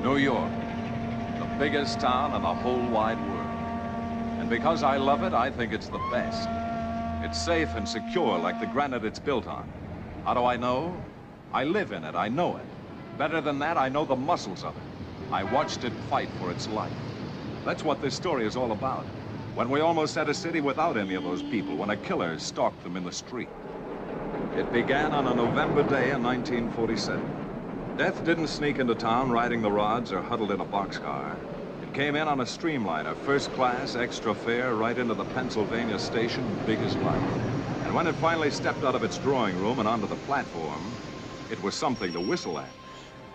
New York, the biggest town in the whole wide world. And because I love it, I think it's the best. It's safe and secure like the granite it's built on. How do I know? I live in it, I know it. Better than that, I know the muscles of it. I watched it fight for its life. That's what this story is all about. When we almost had a city without any of those people, when a killer stalked them in the street. It began on a November day in 1947. Death didn't sneak into town riding the rods or huddled in a boxcar. It came in on a streamliner, first class, extra fare, right into the Pennsylvania station, big as life. And when it finally stepped out of its drawing room and onto the platform, it was something to whistle at.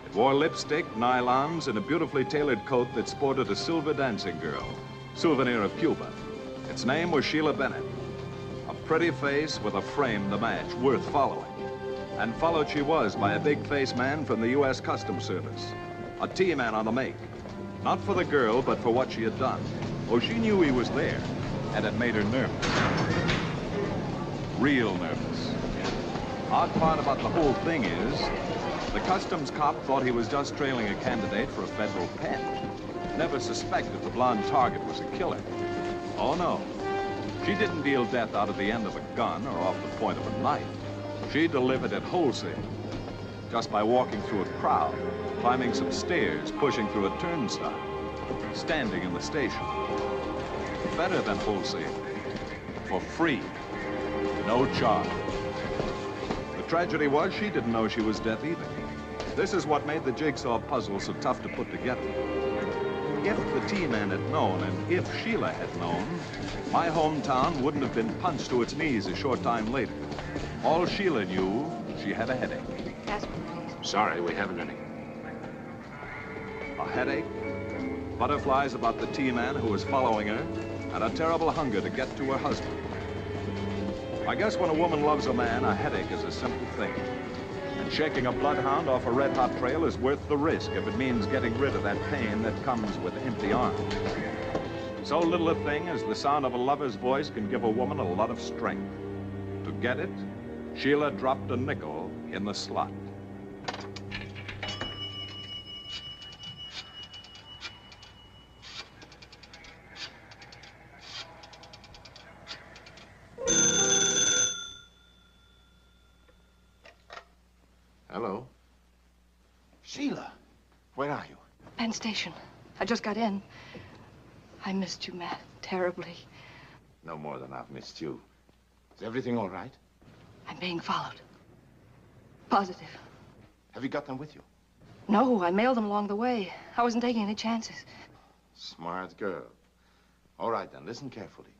It wore lipstick, nylons, and a beautifully tailored coat that sported a silver dancing girl, souvenir of Cuba. Its name was Sheila Bennett. A pretty face with a frame to match, worth following. And followed she was by a big-faced man from the U.S. Customs Service. A T-man on the make. Not for the girl, but for what she had done. Oh, she knew he was there, and it made her nervous. Real nervous. Odd part about the whole thing is, the customs cop thought he was just trailing a candidate for a federal pen. Never suspected the blonde target was a killer. Oh, no. She didn't deal death out of the end of a gun or off the point of a knife. She delivered it wholesale, just by walking through a crowd, climbing some stairs, pushing through a turnstile, standing in the station. Better than wholesale. For free. No charge. The tragedy was she didn't know she was death either. This is what made the jigsaw puzzle so tough to put together. If the T-man had known, and if Sheila had known, my hometown wouldn't have been punched to its knees a short time later. All Sheila knew, she had a headache. Aspirin, please. Sorry, we haven't any. A headache, butterflies about the T-man who was following her, and a terrible hunger to get to her husband. I guess when a woman loves a man, a headache is a simple thing. And shaking a bloodhound off a red-hot trail is worth the risk if it means getting rid of that pain that comes with empty arms. So little a thing as the sound of a lover's voice can give a woman a lot of strength. To get it, Sheila dropped a nickel in the slot. Hello. Sheila, where are you? Penn Station. I just got in. I missed you, Matt, terribly. No more than I've missed you. Is everything all right? I'm being followed. Positive. Have you got them with you? No, I mailed them along the way. I wasn't taking any chances. Smart girl. All right, then, listen carefully.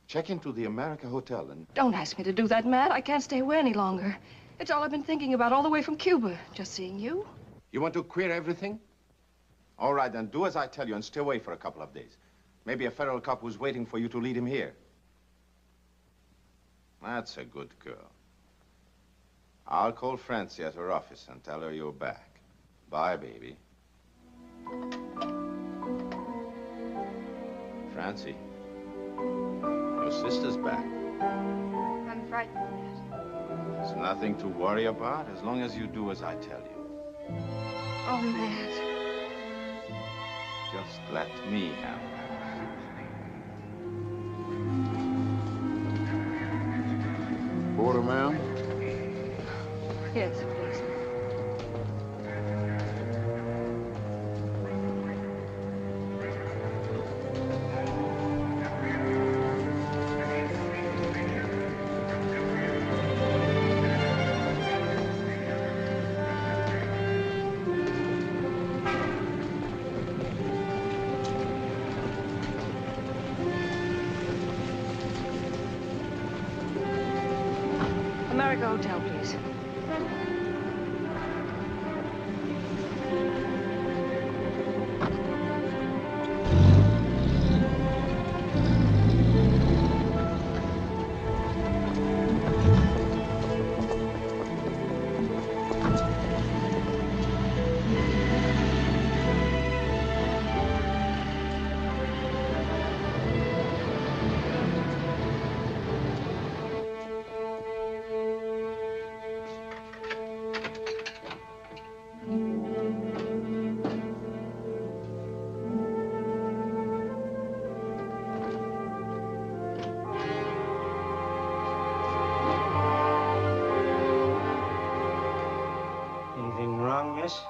Check into the America Hotel and... Don't ask me to do that, Matt. I can't stay away any longer. It's all I've been thinking about all the way from Cuba. Just seeing you. You want to queer everything? All right, then, do as I tell you and stay away for a couple of days. Maybe a federal cop who's waiting for you to lead him here. That's a good girl. I'll call Francie at her office and tell her you're back. Bye, baby. Francie, your sister's back. I'm frightened, Matt. There's nothing to worry about as long as you do as I tell you. Oh, Matt. Just let me have her. Order, ma'am? Yes, please. America Hotel, please. Yes?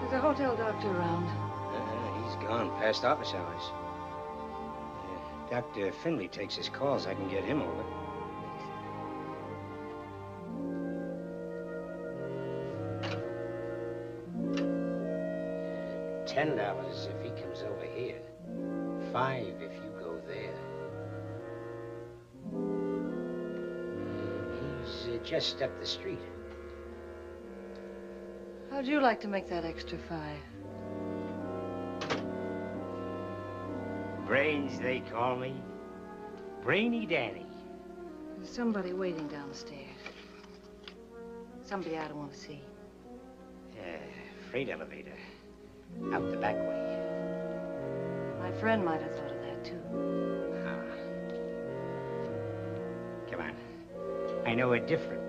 There's a hotel doctor around. He's gone past office hours. Dr. Finley takes his calls. I can get him over. $10 if he comes over here. $5 if you go there. He's just up the street. How'd you like to make that extra $5? Brains, they call me. Brainy Danny. There's somebody waiting downstairs. Somebody I don't want to see. Freight elevator. Out the back way. My friend might have thought of that, too. Come on. I know a different way.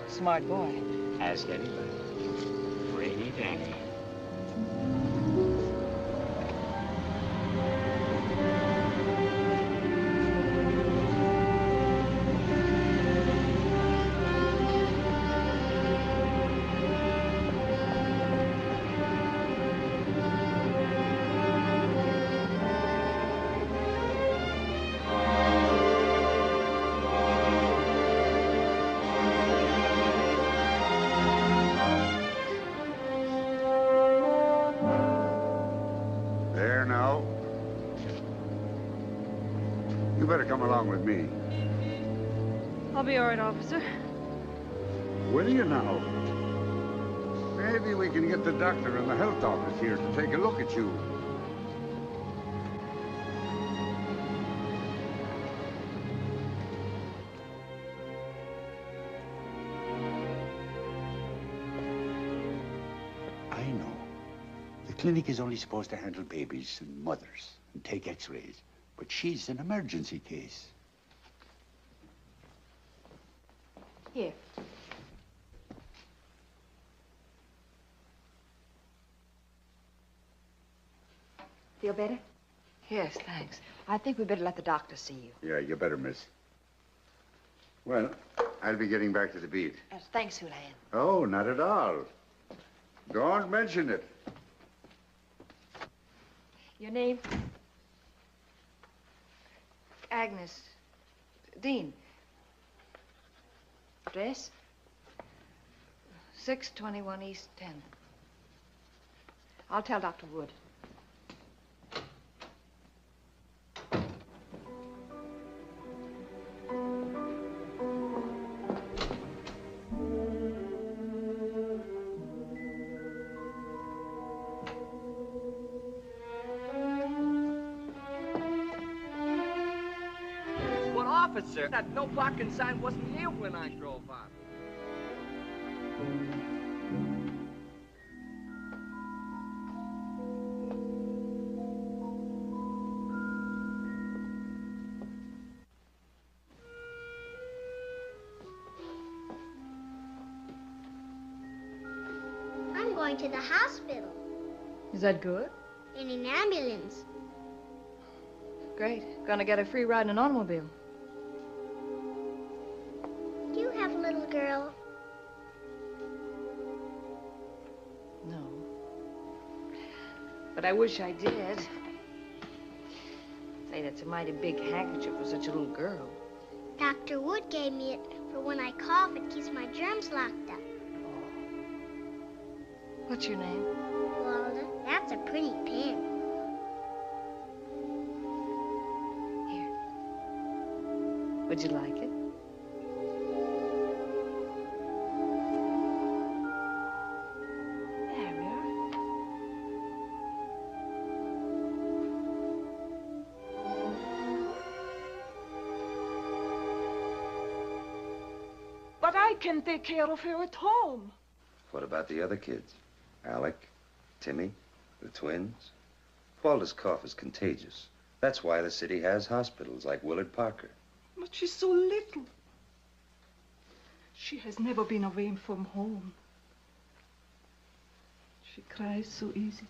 Smart boy. Ask anybody. Brainy Danny. There now. You better come along with me. I'll be all right, officer. Will you now? Maybe we can get the doctor in the health office here to take a look at you. I know. The clinic is only supposed to handle babies and mothers and take x-rays. But she's an emergency case. Here. Feel better? Yes, thanks. I think we better let the doctor see you. Yeah, you better, miss. Well, I'll be getting back to the beat. Thanks, Hulahan. Oh, not at all. Don't mention it. Your name? Agnes. Dean. Address? 621 East 10th. I'll tell Dr. Wood. Officer, that no parking sign wasn't here when I drove out. I'm going to the hospital Is that good? in an ambulance. Great. Gonna get a free ride in an automobile. Do you have a little girl? No. But I wish I did. Say, that's a mighty big handkerchief for such a little girl. Dr. Wood gave me it for when I cough, it keeps my germs locked up. What's your name? Walda, that's a pretty pin. Here. Would you like it? There we are. can take care of her at home. What about the other kids? Alec, Timmy, the twins? Walter's cough is contagious. That's why the city has hospitals like Willard Parker. But she's so little. She has never been away from home. She cries so easy.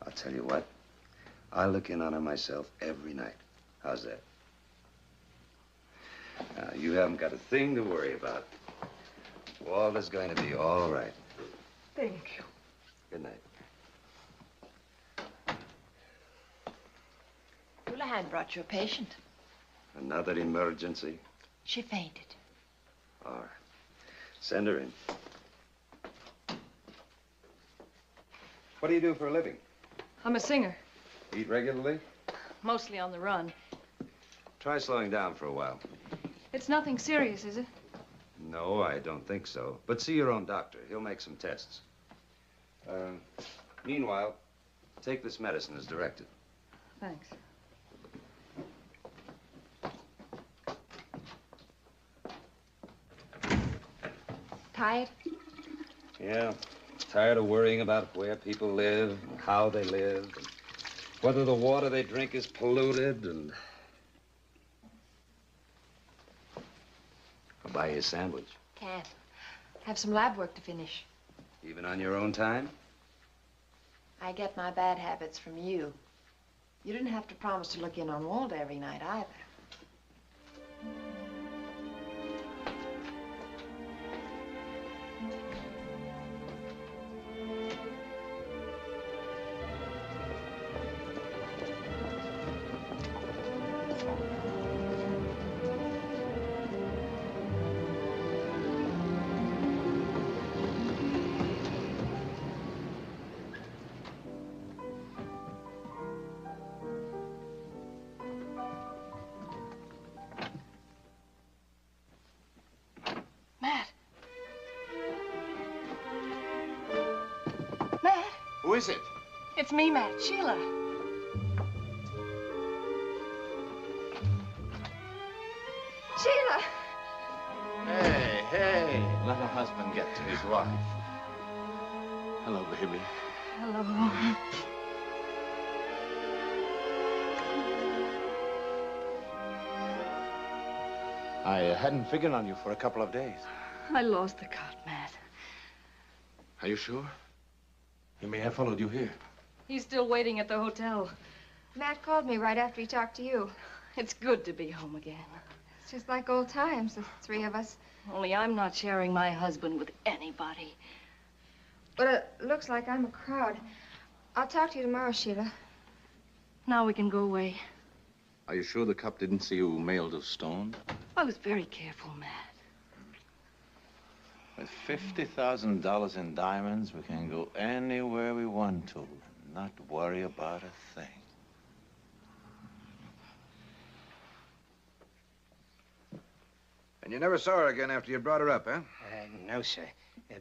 I'll tell you what. I look in on her myself every night. How's that? Now, you haven't got a thing to worry about. Walter's going to be all right. Thank you. Good night. Houlihan brought you a patient. Another emergency? She fainted. All right. Send her in. What do you do for a living? I'm a singer, Eat regularly? mostly on the run. Try slowing down for a while. It's nothing serious, is it? No, I don't think so. But see your own doctor. He'll make some tests. Meanwhile, take this medicine as directed. Thanks. Tired? Yeah. Tired of worrying about where people live, and how they live, and whether the water they drink is polluted, and... I'll buy you a sandwich. Can't. Have some lab work to finish. Even on your own time? I get my bad habits from you. You didn't have to promise to look in on Walter every night either. Who is it? It's me, Matt. Sheila. Sheila! Hey, let a husband get to his wife. Hello, baby. Hello. I hadn't figured on you for a couple of days. I lost the cart, Matt. Are you sure? He may have followed you here. He's still waiting at the hotel. Matt called me right after he talked to you. It's good to be home again. It's just like old times, the three of us. Only I'm not sharing my husband with anybody. But it looks like I'm a crowd. I'll talk to you tomorrow, Sheila. Now we can go away. Are you sure the cop didn't see you mailed a stone? I was very careful, Matt. With $50,000 in diamonds, we can go anywhere we want to, and not worry about a thing. And you never saw her again after you brought her up, huh? No, sir.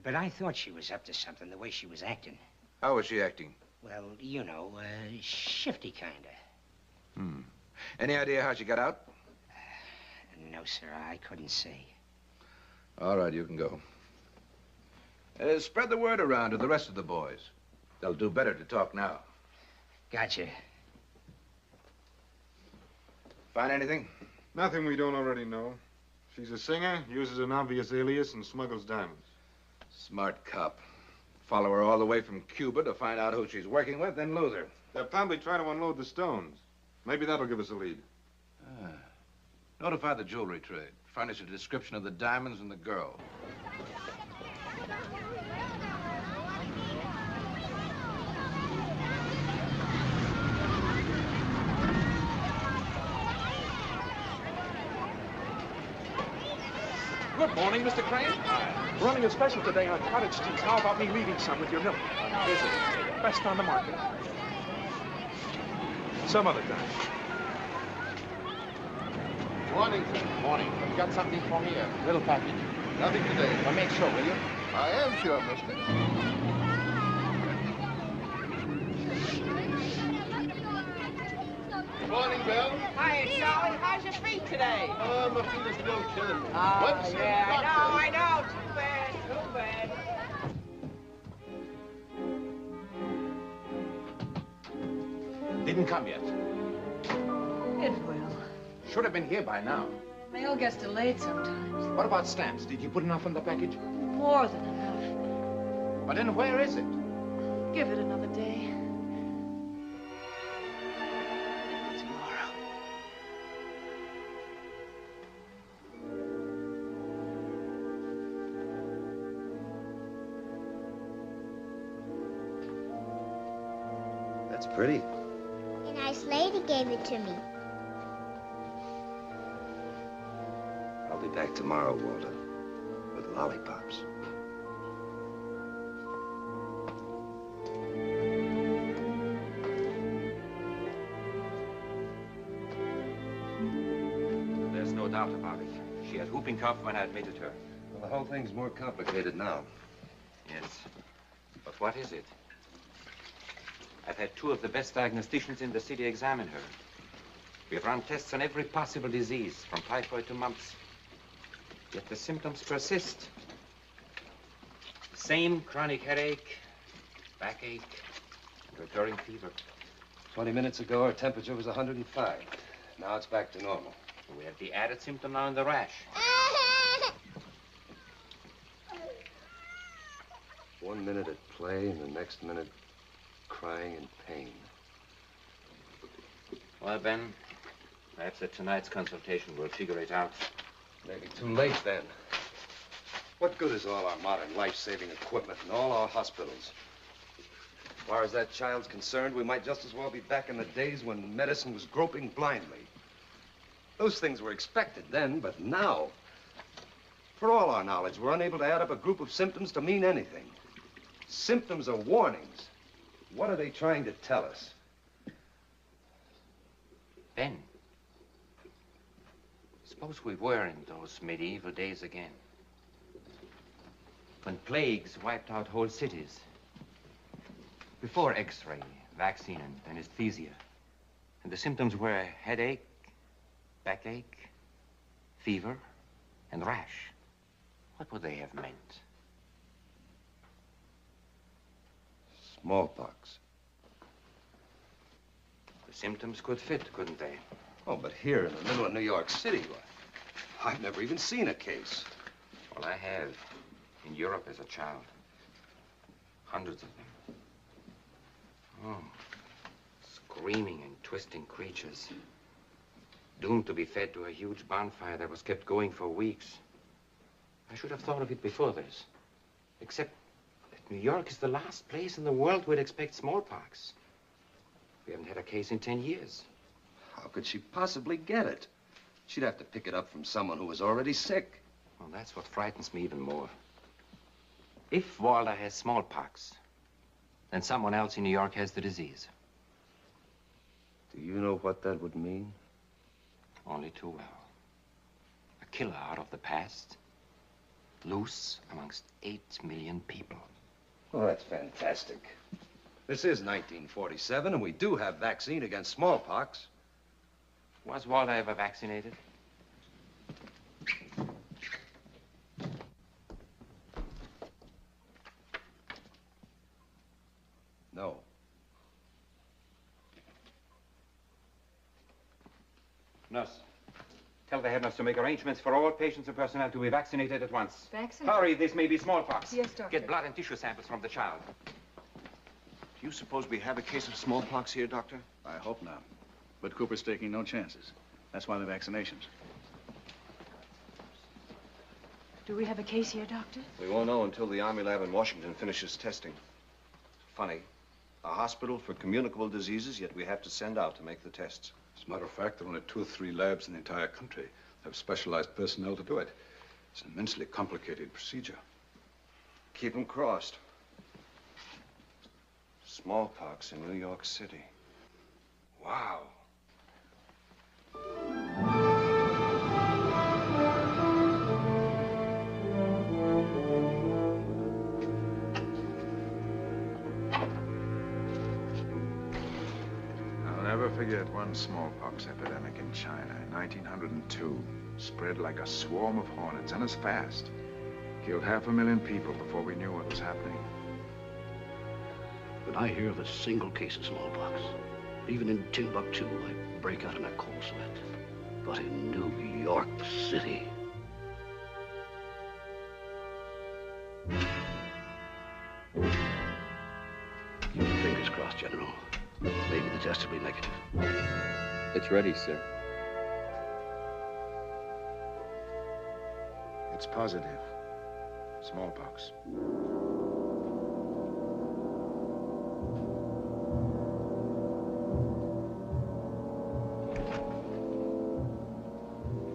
But I thought she was up to something, the way she was acting. How was she acting? Well, you know, shifty kinda. Any idea how she got out? No, sir, I couldn't say. All right, you can go. Spread the word around to the rest of the boys. They'll do better to talk now. Gotcha. Find anything? Nothing we don't already know. She's a singer, uses an obvious alias, and smuggles diamonds. Smart cop. Follow her all the way from Cuba to find out who she's working with, then lose her. They'll probably try to unload the stones. Maybe that'll give us a lead. Notify the jewelry trade. Furnish a description of the diamonds and the girl. Good morning, Mr. Crane. We're running a special today on cottage cheese. How about me leaving some with your milk? Best on the market. Some other time. Morning, sir. Morning. Have you got something for me? A little package? Nothing today. Well, make sure, will you? I am sure, mister. Good morning, Bill. Hi, Hey, Charlie, how's your feet today? My feet are still killing me. Oh, yeah, I know. Too bad, too bad. Didn't come yet. It will. Should have been here by now. Mail gets delayed sometimes. What about stamps? Did you put enough in the package? More than enough. But then where is it? Give it another day. Tomorrow. That's pretty. A nice lady gave it to me. I'll be back tomorrow, Walter, with lollipops. There's no doubt about it. She had whooping cough when I admitted her. Well, the whole thing's more complicated now. Yes. But what is it? I've had 2 of the best diagnosticians in the city examine her. We've run tests on every possible disease, from typhoid to mumps. Yet the symptoms persist. Same chronic headache, backache, recurring fever. 20 minutes ago, her temperature was 105. Now it's back to normal. We have the added symptom now in the rash. 1 minute at play, and the next minute crying in pain. Well, Ben, perhaps at tonight's consultation we'll figure it out. Maybe too late then. What good is all our modern life-saving equipment and all our hospitals? As far as that child's concerned, we might just as well be back in the days when medicine was groping blindly. Those things were expected then, but now, for all our knowledge, we're unable to add up a group of symptoms to mean anything. Symptoms are warnings. What are they trying to tell us? Ben, suppose we were in those medieval days again. When plagues wiped out whole cities. Before X-ray, vaccine, and anesthesia. And the symptoms were headache, backache, fever, and rash. What would they have meant? Smallpox. The symptoms could fit, couldn't they? Oh, but here in the middle of New York City, I've never even seen a case. Well, I have. In Europe as a child. Hundreds of them. Oh, screaming and twisting creatures. Doomed to be fed to a huge bonfire that was kept going for weeks. I should have thought of it before this. Except that New York is the last place in the world we'd expect smallpox. We haven't had a case in 10 years. How could she possibly get it? She'd have to pick it up from someone who was already sick. Well, that's what frightens me even more. If Walter has smallpox, then someone else in New York has the disease. Do you know what that would mean? Only too well. A killer out of the past, loose amongst 8 million people. Well, that's fantastic. This is 1947, and we do have vaccine against smallpox. Was Walter ever vaccinated? No. Nurse, tell the head nurse to make arrangements for all patients and personnel to be vaccinated at once. Vaccinated? Hurry, this may be smallpox. Yes, Doctor. Get blood and tissue samples from the child. Do you suppose we have a case of smallpox here, Doctor? I hope not. But Cooper's taking no chances. That's why the vaccinations. Do we have a case here, Doctor? We won't know until the Army lab in Washington finishes testing. Funny. A hospital for communicable diseases, yet we have to send out to make the tests. As a matter of fact, there are only 2 or 3 labs in the entire country that have specialized personnel to do it. It's an immensely complicated procedure. Keep them crossed. Smallpox in New York City. Wow. never forget one smallpox epidemic in China in 1902. Spread like a swarm of hornets, and as fast. Killed 500,000 people before we knew what was happening. When I hear of a single case of smallpox, even in Timbuktu, I break out in a cold sweat. But in New York City... Keep your fingers crossed, General. Maybe the test will be negative. It's ready, sir. It's positive. Smallpox.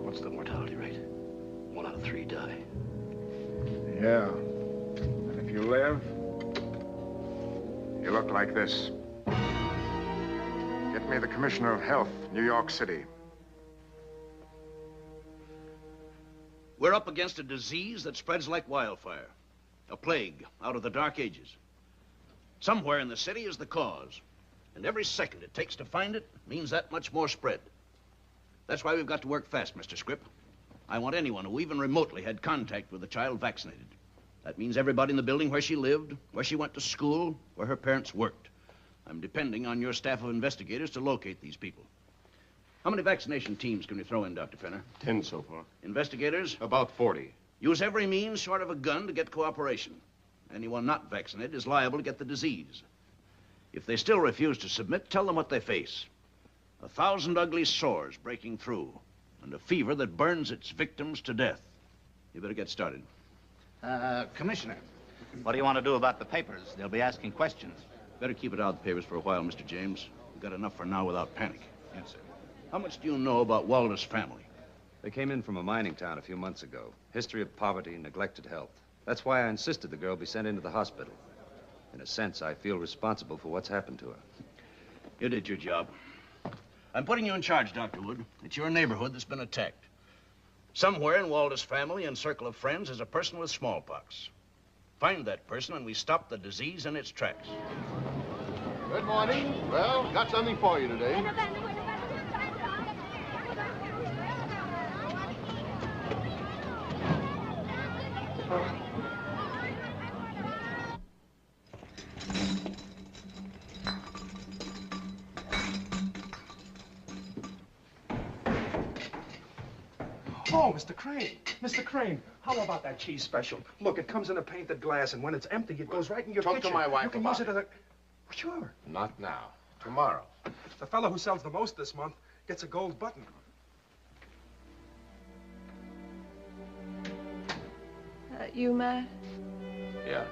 What's the mortality rate? 1 out of 3 die. Yeah. And if you live, you look like this. Get me the Commissioner of Health, New York City. We're up against a disease that spreads like wildfire. A plague out of the Dark Ages. Somewhere in the city is the cause. And every second it takes to find it means that much more spread. That's why we've got to work fast, Mr. Scripp. I want anyone who even remotely had contact with a child vaccinated. That means everybody in the building where she lived, where she went to school, where her parents worked. I'm depending on your staff of investigators to locate these people. How many vaccination teams can we throw in, Dr. Fenner? 10 so far. Investigators? About 40. Use every means short of a gun to get cooperation. Anyone not vaccinated is liable to get the disease. If they still refuse to submit, tell them what they face. 1,000 ugly sores breaking through, and a fever that burns its victims to death. You better get started. Commissioner, what do you want to do about the papers? They'll be asking questions. Better keep it out of the papers for a while, Mr. James. We've got enough for now without panic. Yes, sir. How much do you know about Walder's family? They came in from a mining town a few months ago. History of poverty, neglected health. That's why I insisted the girl be sent into the hospital. In a sense, I feel responsible for what's happened to her. You did your job. I'm putting you in charge, Dr. Wood. It's your neighborhood that's been attacked. Somewhere in Walder's family and circle of friends is a person with smallpox. Find that person and we stop the disease in its tracks. Good morning. Well, got something for you today. Oh, Mr. Crane. Mr. Crane, how about that cheese special? Look, it comes in a painted glass, and when it's empty, it goes right in your kitchen. Talk to my wife You can about use it as a... Sure. Not now. Tomorrow. The fellow who sells the most this month gets a gold button. You, Matt? Yeah.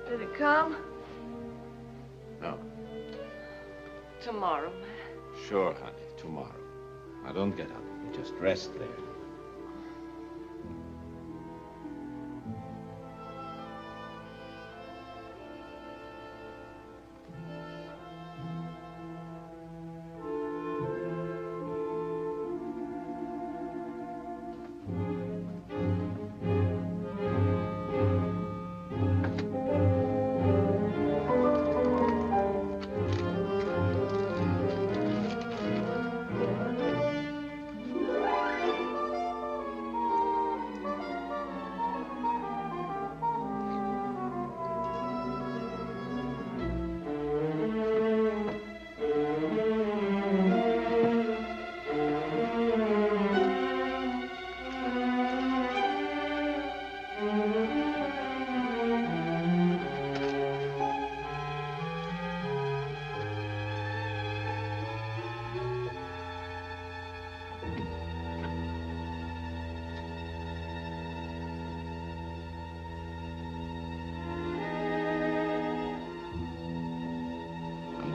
Did it come? No. Tomorrow, Matt. Sure, honey. Tomorrow. Now, don't get up. You just rest there.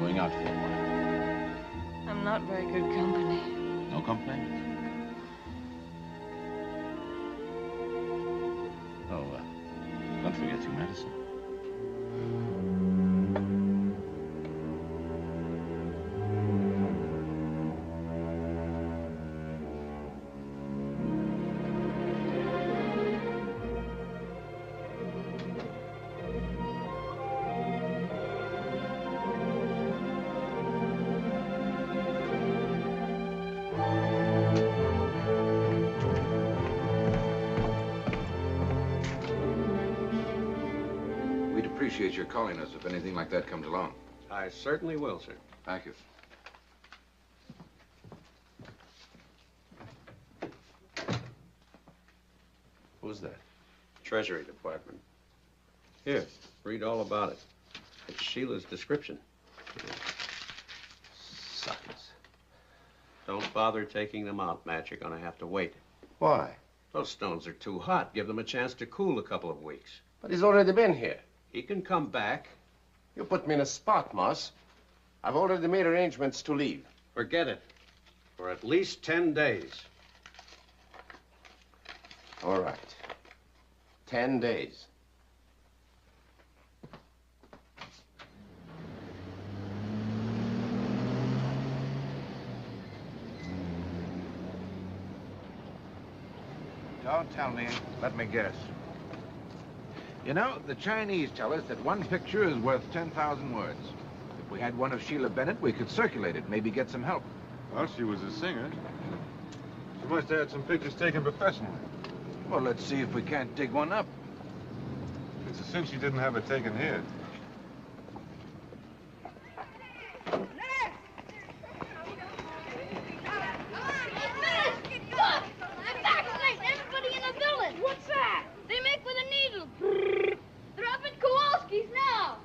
Going out for a while. I'm not very good company. No complaints? Oh, don't forget your medicine. appreciate your calling us if anything like that comes along. I certainly will, sir. Thank you. Who's that? Treasury Department. Here, read all about it. It's Sheila's description. Suckers. Don't bother taking them out, Matt. You're gonna have to wait. Why? Those stones are too hot. Give them a chance to cool a couple of weeks. But he's already been here. He can come back. You put me in a spot, Moss. I've already made arrangements to leave. Forget it. For at least 10 days. All right. 10 days. Don't tell me. Let me guess. You know, the Chinese tell us that one picture is worth 10,000 words. If we had one of Sheila Bennett, we could circulate it, maybe get some help. Well, she was a singer. She must have had some pictures taken professionally. Well, let's see if we can't dig one up. It's a sin she didn't have it taken here. What's that? They make with a needle. They're up in Kowalski's now.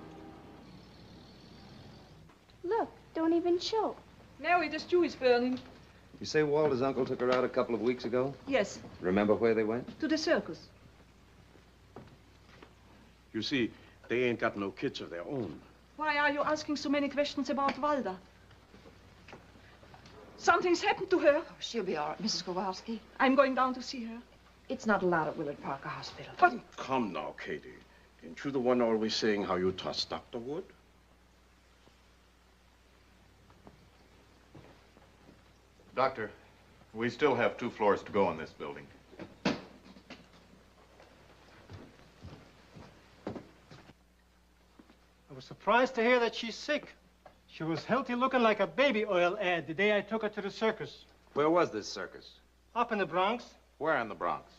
Look, don't even show. Mary, the stew is burning. You say Walter's uncle took her out a couple of weeks ago? Yes, Remember where they went? to the circus. You see, they ain't got no kids of their own. Why are you asking so many questions about Walda? Something's happened to her. Oh, she'll be all right, Mrs. Kowalski. I'm going down to see her. It's not allowed at Willard Parker Hospital. But come now, Katie. Ain't you the one always saying how you trust Dr. Wood? Doctor, we still have 2 floors to go in this building. I was surprised to hear that she's sick. She was healthy looking like a baby oil ad the day I took her to the circus. Where was this circus? Up in the Bronx. Where in the Bronx?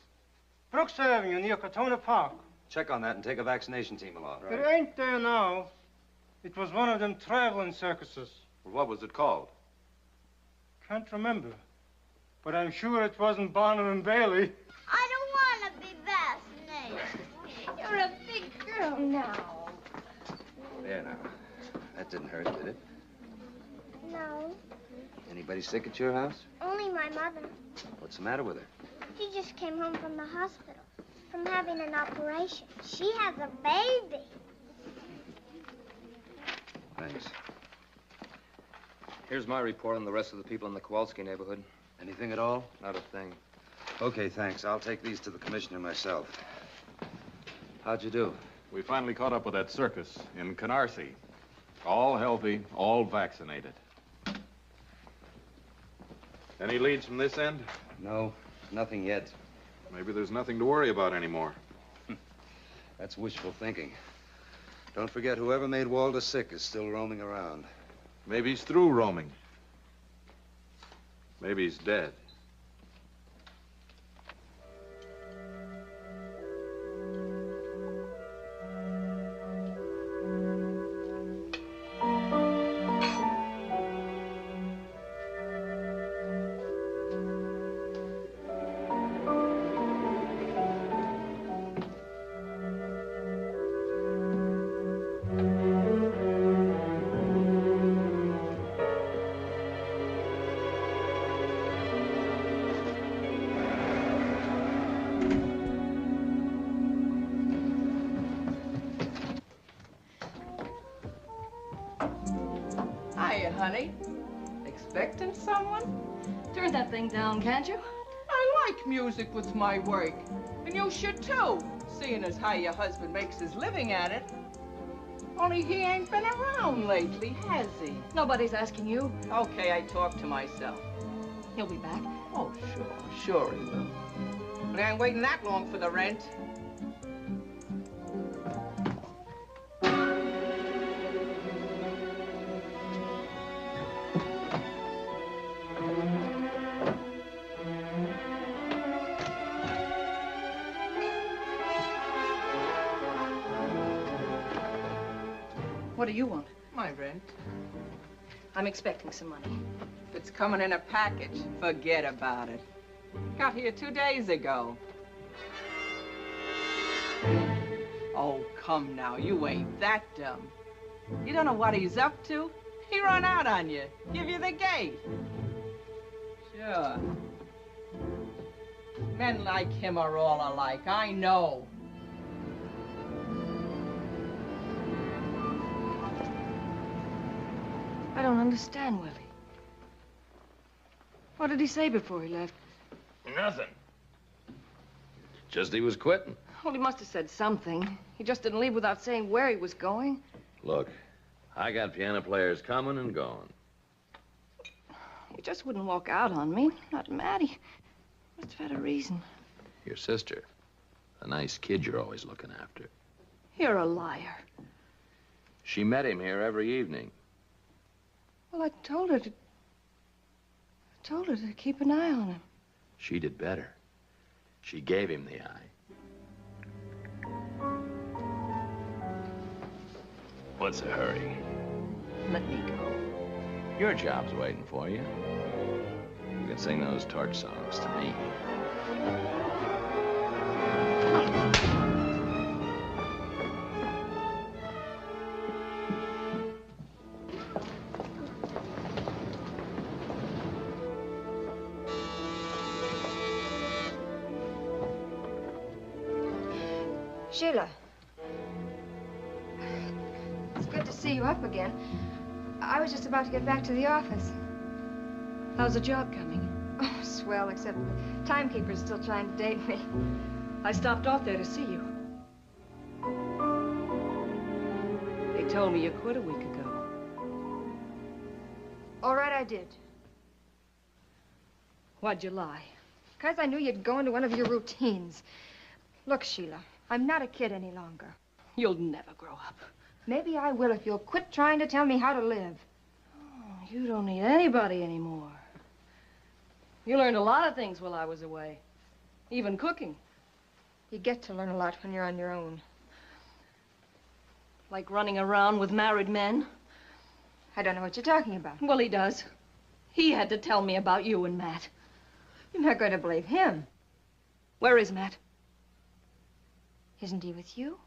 Brooks Avenue near Cortona Park. Check on that and take a vaccination team along. It ain't there now. It was one of them traveling circuses. Well, what was it called? Can't remember. But I'm sure it wasn't Barnum and Bailey. I don't want to be vaccinated. You're a big girl now. There now. That didn't hurt, did it? No, Anybody sick at your house? only my mother. What's the matter with her? She just came home from the hospital, from having an operation. She has a baby. Thanks. Here's my report on the rest of the people in the Kowalski neighborhood. Anything at all? Not a thing. Okay, thanks. I'll take these to the commissioner myself. How'd you do? We finally caught up with that circus in Canarsie. All healthy, all vaccinated. Any leads from this end? No, nothing yet. Maybe there's nothing to worry about anymore. That's wishful thinking. Don't forget, whoever made Walter sick is still roaming around. Maybe he's through roaming. Maybe he's dead. Hiya, honey. Expecting someone? Turn that thing down, can't you? I like music with my work. And you should too, seeing as how your husband makes his living at it. Only he ain't been around lately, has he? Nobody's asking you. Okay, I talk to myself. He'll be back. Oh, sure he will. But I ain't waiting that long for the rent. What do you want? My rent. I'm expecting some money. If it's coming in a package, forget about it. Got here 2 days ago. Oh, come now, you ain't that dumb. You don't know what he's up to? He run out on you, give you the gate. Sure. Men like him are all alike, I know. I don't understand, Willie. What did he say before he left? Nothing. Just he was quitting. Well, he must have said something. He just didn't leave without saying where he was going. Look, I got piano players coming and going. He just wouldn't walk out on me. Not Maddie. Must have had a reason. Your sister. A nice kid you're always looking after. You're a liar. She met him here every evening. Well, I told her to keep an eye on him. She did better. She gave him the eye. What's the hurry? Let me go. Your job's waiting for you. You can sing those torch songs to me. Sheila. It's good to see you up again. I was just about to get back to the office. How's the job coming? Oh, swell, except the timekeeper's still trying to date me. I stopped off there to see you. They told me you quit a week ago. All right, I did. Why'd you lie? Because I knew you'd go into one of your routines. Look, Sheila, I'm not a kid any longer. You'll never grow up. Maybe I will if you'll quit trying to tell me how to live. Oh, you don't need anybody anymore. You learned a lot of things while I was away. Even cooking. You get to learn a lot when you're on your own. Like running around with married men. I don't know what you're talking about. Well, he does. He had to tell me about you and Matt. You're not going to believe him. Where is Matt? Isn't he with you?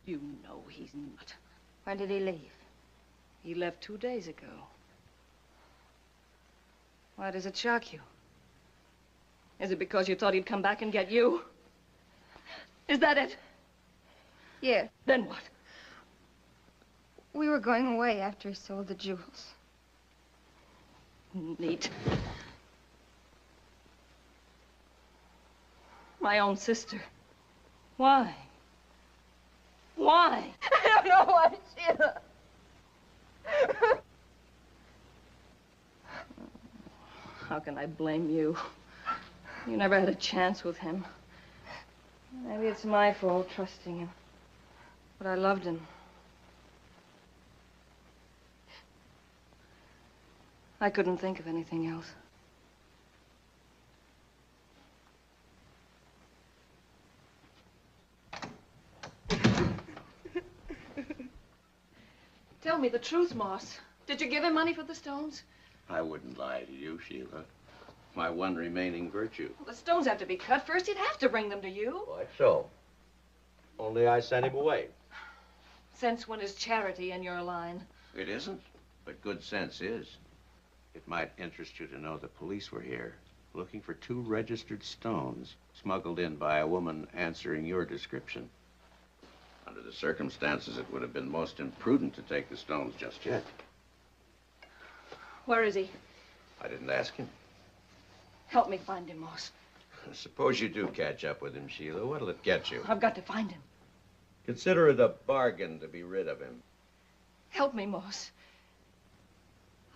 You know he's not. When did he leave? He left 2 days ago. Why does it shock you? Is it because you thought he'd come back and get you? Is that it? Yeah. Then what? We were going away after he sold the jewels. Neat. My own sister. Why? Why? I don't know why, Sheila. How can I blame you? You never had a chance with him. Maybe it's my fault trusting him. But I loved him. I couldn't think of anything else. Tell me the truth, Moss. Did you give him money for the stones? I wouldn't lie to you, Sheila. My one remaining virtue. Well, the stones have to be cut first. He'd have to bring them to you. Why so? Only I sent him away. Sense when is charity in your line? It isn't, but good sense is. It might interest you to know the police were here, looking for 2 registered stones smuggled in by a woman answering your description. Under the circumstances, it would have been most imprudent to take the stones just yet. Where is he? I didn't ask him. Help me find him, Moss. Suppose you do catch up with him, Sheila. What'll it get you? I've got to find him. Consider it a bargain to be rid of him. Help me, Moss.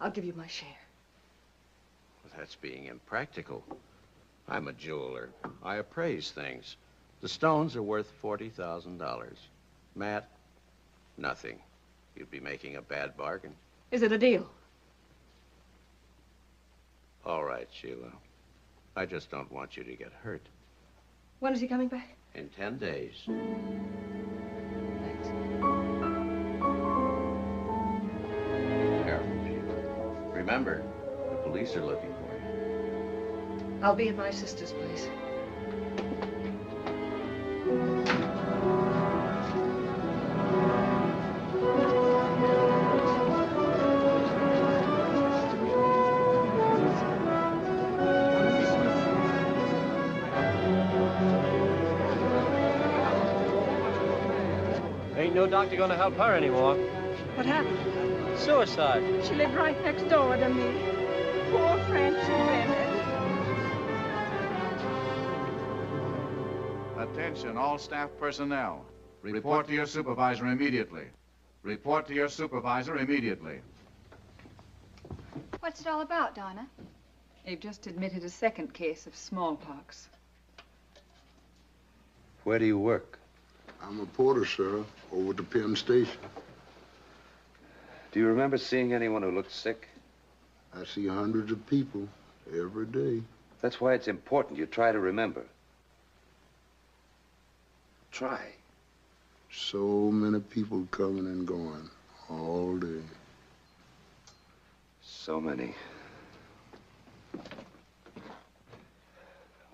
I'll give you my share. Well, that's being impractical. I'm a jeweler. I appraise things. The stones are worth $40,000. Matt, nothing. You'd be making a bad bargain. Is it a deal? All right, Sheila. I just don't want you to get hurt. When is he coming back? In 10 days. Thanks. Remember, the police are looking for you. I'll be at my sister's place. Ain't no doctor gonna help her anymore. What happened? Suicide. She lived right next door to me. Poor Francie Bennett. Attention, all staff personnel. Report to your supervisor immediately. Report to your supervisor immediately. What's it all about, Donna? They've just admitted a second case of smallpox. Where do you work? I'm a porter, Sheriff, over at the Penn Station. Do you remember seeing anyone who looked sick? I see hundreds of people every day. That's why it's important you try to remember. Try. So many people coming and going all day. So many.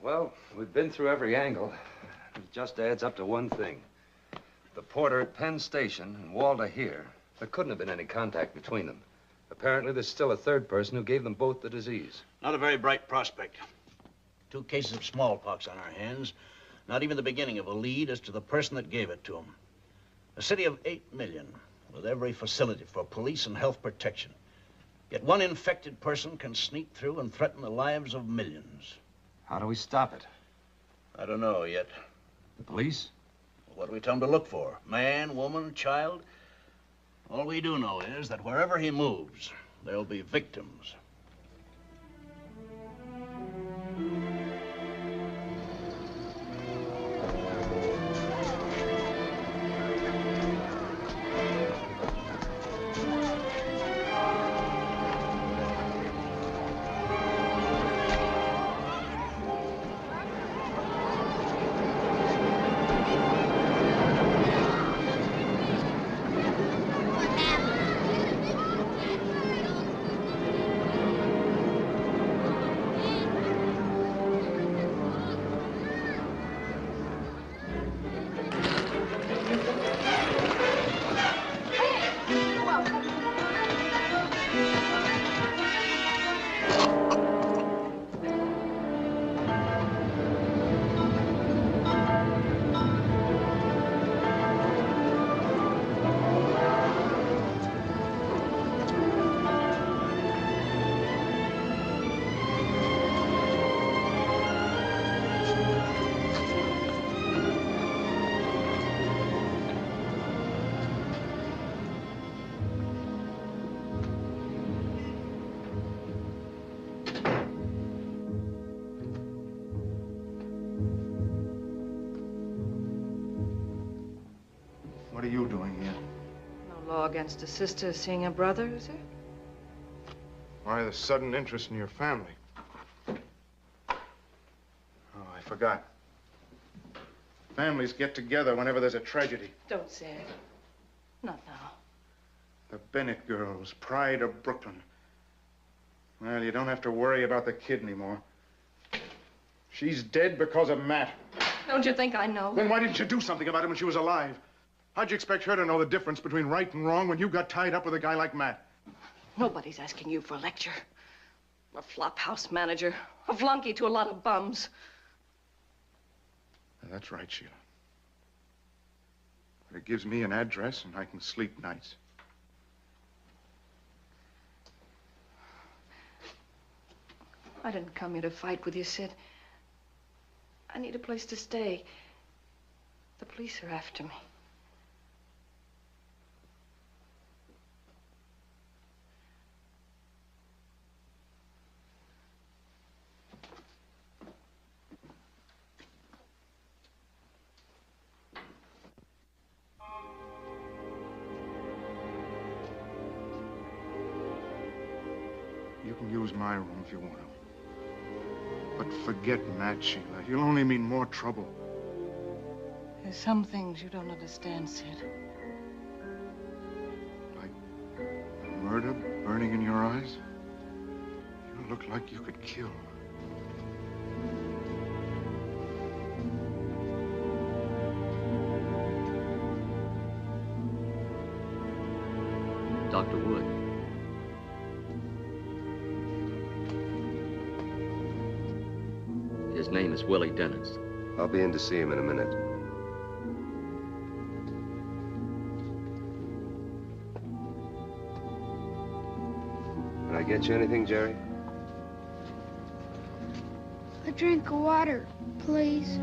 Well, we've been through every angle. It just adds up to one thing. The porter at Penn Station and Walter here, there couldn't have been any contact between them. Apparently, there's still a third person who gave them both the disease. Not a very bright prospect. 2 cases of smallpox on our hands. Not even the beginning of a lead as to the person that gave it to them. A city of 8 million, with every facility for police and health protection. Yet one infected person can sneak through and threaten the lives of millions. How do we stop it? I don't know yet. The police? What do we tell them to look for? Man, woman, child? All we do know is that wherever he moves, there'll be victims. What are you doing here? No law against a sister seeing a brother, is there? Why the sudden interest in your family? Oh, I forgot. Families get together whenever there's a tragedy. Don't say it. Not now. The Bennett girls, pride of Brooklyn. Well, you don't have to worry about the kid anymore. She's dead because of Matt. Don't you think I know? Then why didn't you do something about it when she was alive? How'd you expect her to know the difference between right and wrong when you got tied up with a guy like Matt? Nobody's asking you for a lecture. A flop house manager. A flunky to a lot of bums. That's right, Sheila. But it gives me an address and I can sleep nights. I didn't come here to fight with you, Sid. I need a place to stay. The police are after me. You can use my room if you want to. But forget Matt, Sheila. You'll only mean more trouble. There's some things you don't understand, Sid. Murder burning in your eyes? look like you could kill. Dr. Wood. His name is Willie Dennis. I'll be in to see him in a minute. Can I get you anything, Jerry? A drink of water, please.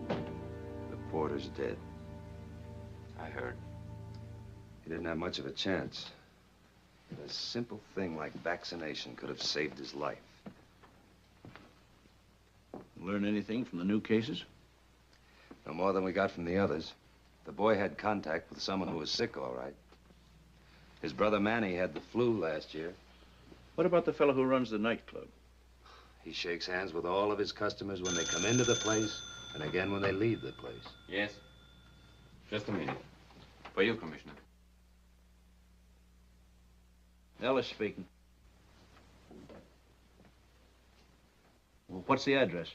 The porter's dead. I heard. He didn't have much of a chance. A simple thing like vaccination could have saved his life. Learn anything from the new cases? No more than we got from the others. The boy had contact with someone who was sick, all right. His brother Manny had the flu last year. What about the fellow who runs the nightclub? He shakes hands with all of his customers when they come into the place and again when they leave the place. Yes? Just a minute. For you, Commissioner. Ellis speaking. Well, what's the address?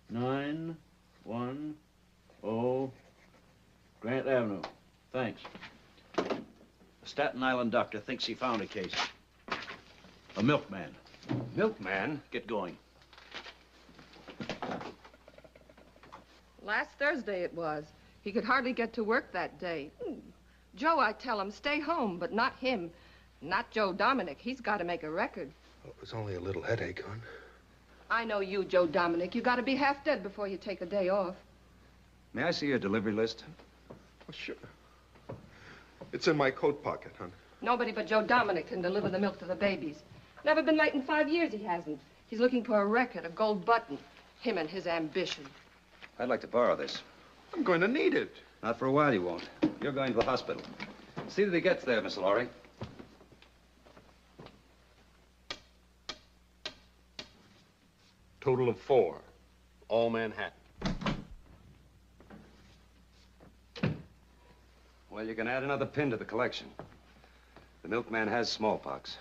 910 Grant Avenue. Thanks. The Staten Island doctor thinks he found a case. A milkman. Milkman? Get going. Last Thursday it was. He could hardly get to work that day. Joe, I tell him, stay home, but not him. Not Joe Dominic. He's got to make a record. Well, it was only a little headache, hon. I know you, Joe Dominic. You got to be half dead before you take a day off. May I see your delivery list? Oh, sure. It's in my coat pocket, hon. Nobody but Joe Dominic can deliver the milk to the babies. Never been late in 5 years, he hasn't. He's looking for a record, a gold button. Him and his ambition. I'd like to borrow this. I'm going to need it. Not for a while, you won't. You're going to the hospital. See that he gets there, Miss Laurie. Total of 4. All Manhattan. Well, you can add another pin to the collection. The milkman has smallpox.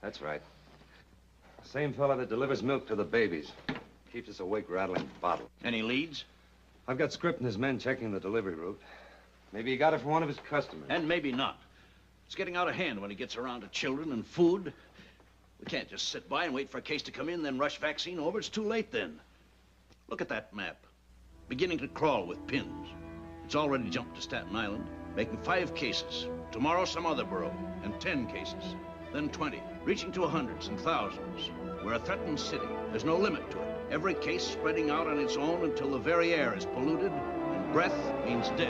That's right. Same fella that delivers milk to the babies. Keeps us awake rattling bottles. Any leads? I've got Script and his men checking the delivery route. Maybe he got it from one of his customers. And maybe not. It's getting out of hand when he gets around to children and food. We can't just sit by and wait for a case to come in, then rush vaccine over. It's too late then. Look at that map. Beginning to crawl with pins. It's already jumped to Staten Island, making 5 cases. Tomorrow, some other borough, and 10 cases. Then 20, reaching to hundreds and thousands. We're a threatened city. There's no limit to it. Every case spreading out on its own until the very air is polluted, and breath means death.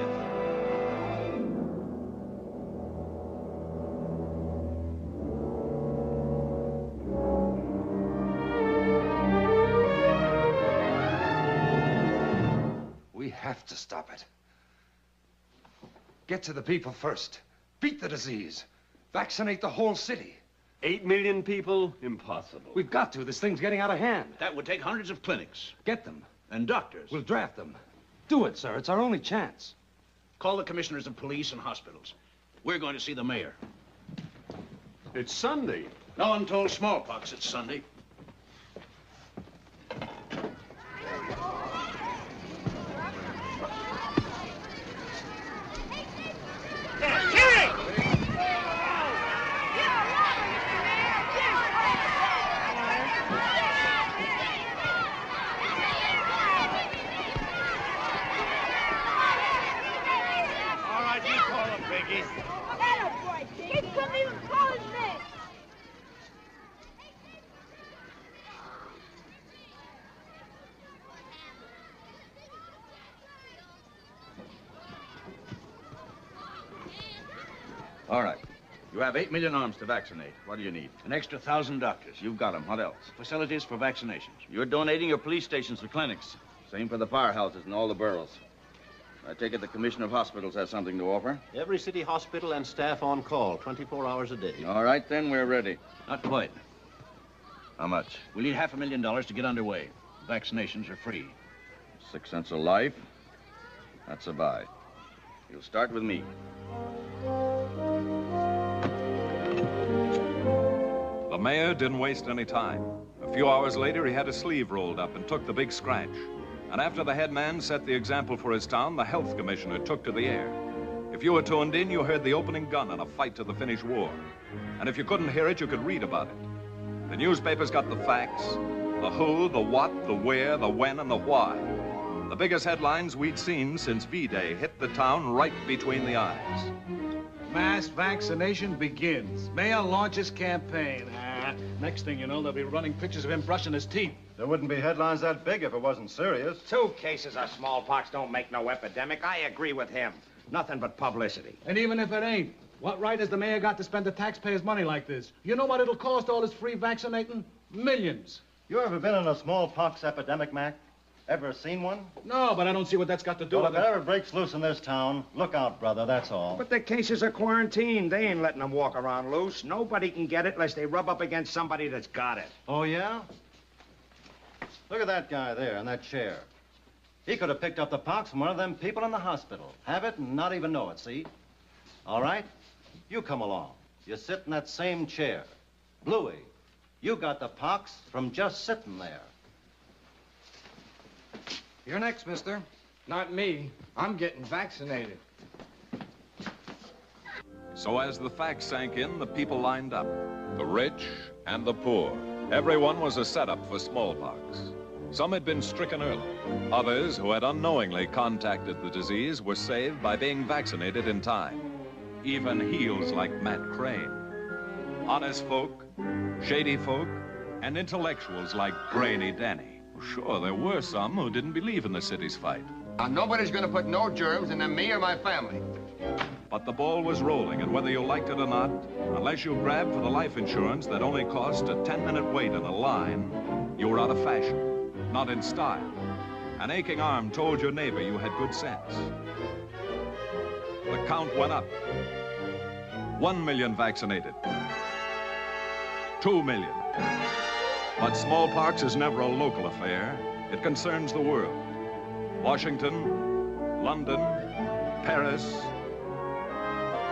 We have to stop it. Get to the people first. Beat the disease. Vaccinate the whole city. 8 million people? Impossible. We've got to. This thing's getting out of hand. That would take hundreds of clinics. Get them. And doctors. We'll draft them. Do it, sir. It's our only chance. Call the commissioners of police and hospitals. We're going to see the mayor. It's Sunday. No one told smallpox it's Sunday. All right. You have 8 million arms to vaccinate. What do you need? An extra 1,000 doctors. You've got them. What else? Facilities for vaccinations. You're donating your police stations for clinics. Same for the powerhouses in all the boroughs. I take it the Commissioner of Hospitals has something to offer? Every city hospital and staff on call, 24 hours a day. All right, then, we're ready. Not quite. How much? We need $500,000 to get underway. Vaccinations are free. 6 cents a life? That's a buy. You'll start with me. The mayor didn't waste any time. A few hours later, he had his sleeve rolled up and took the big scratch. And after the head man set the example for his town, the health commissioner took to the air. If you were tuned in, you heard the opening gun in a fight to the finish war. And if you couldn't hear it, you could read about it. The newspapers got the facts, the who, the what, the where, the when, and the why. The biggest headlines we'd seen since V-Day hit the town right between the eyes. Mass vaccination begins. Mayor launches campaign. Next thing you know, they'll be running pictures of him brushing his teeth. There wouldn't be headlines that big if it wasn't serious. 2 cases of smallpox don't make no epidemic. I agree with him. Nothing but publicity. And even if it ain't, what right has the mayor got to spend the taxpayers' money like this? You know what it'll cost all this free vaccinating? Millions. You ever been in a smallpox epidemic, Mac? Ever seen one? No, but I don't see what that's got to do Well, with if it. it ever breaks loose in this town, look out, brother, that's all. But the cases are quarantined. They ain't letting them walk around loose. Nobody can get it unless they rub up against somebody that's got it. Oh, yeah? Look at that guy there in that chair. He could have picked up the pox from one of them people in the hospital. Have it and not even know it, see? All right? You come along. You sit in that same chair. Bluey, you got the pox from just sitting there. You're next, mister. Not me. I'm getting vaccinated. So as the facts sank in, the people lined up. The rich and the poor. Everyone was a setup for smallpox. Some had been stricken early. Others, who had unknowingly contacted the disease, were saved by being vaccinated in time. Even heels like Matt Crane. Honest folk, shady folk, and intellectuals like Brainy Danny. Sure, there were some who didn't believe in the city's fight. Nobody's gonna put no germs into me or my family. But the ball was rolling, and whether you liked it or not, unless you grabbed for the life insurance that only cost a 10-minute wait in a line, you were out of fashion, not in style. An aching arm told your neighbor you had good sense. The count went up. 1 million vaccinated. 2 million. But smallpox is never a local affair. It concerns the world. Washington, London, Paris,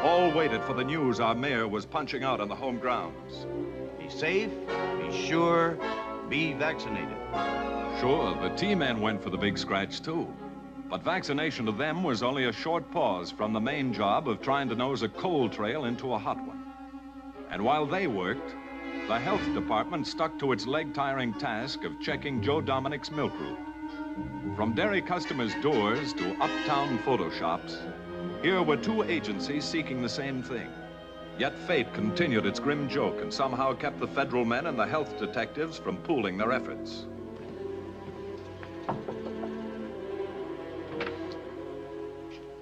all waited for the news our mayor was punching out on the home grounds. Be safe, be sure, be vaccinated. Sure, the T-men went for the big scratch, too. But vaccination to them was only a short pause from the main job of trying to nose a cold trail into a hot one. And while they worked, the health department stuck to its leg-tiring task of checking Joe Dominic's milk route. From dairy customers' doors to uptown photo shops, here were 2 agencies seeking the same thing. Yet fate continued its grim joke and somehow kept the federal men and the health detectives from pooling their efforts.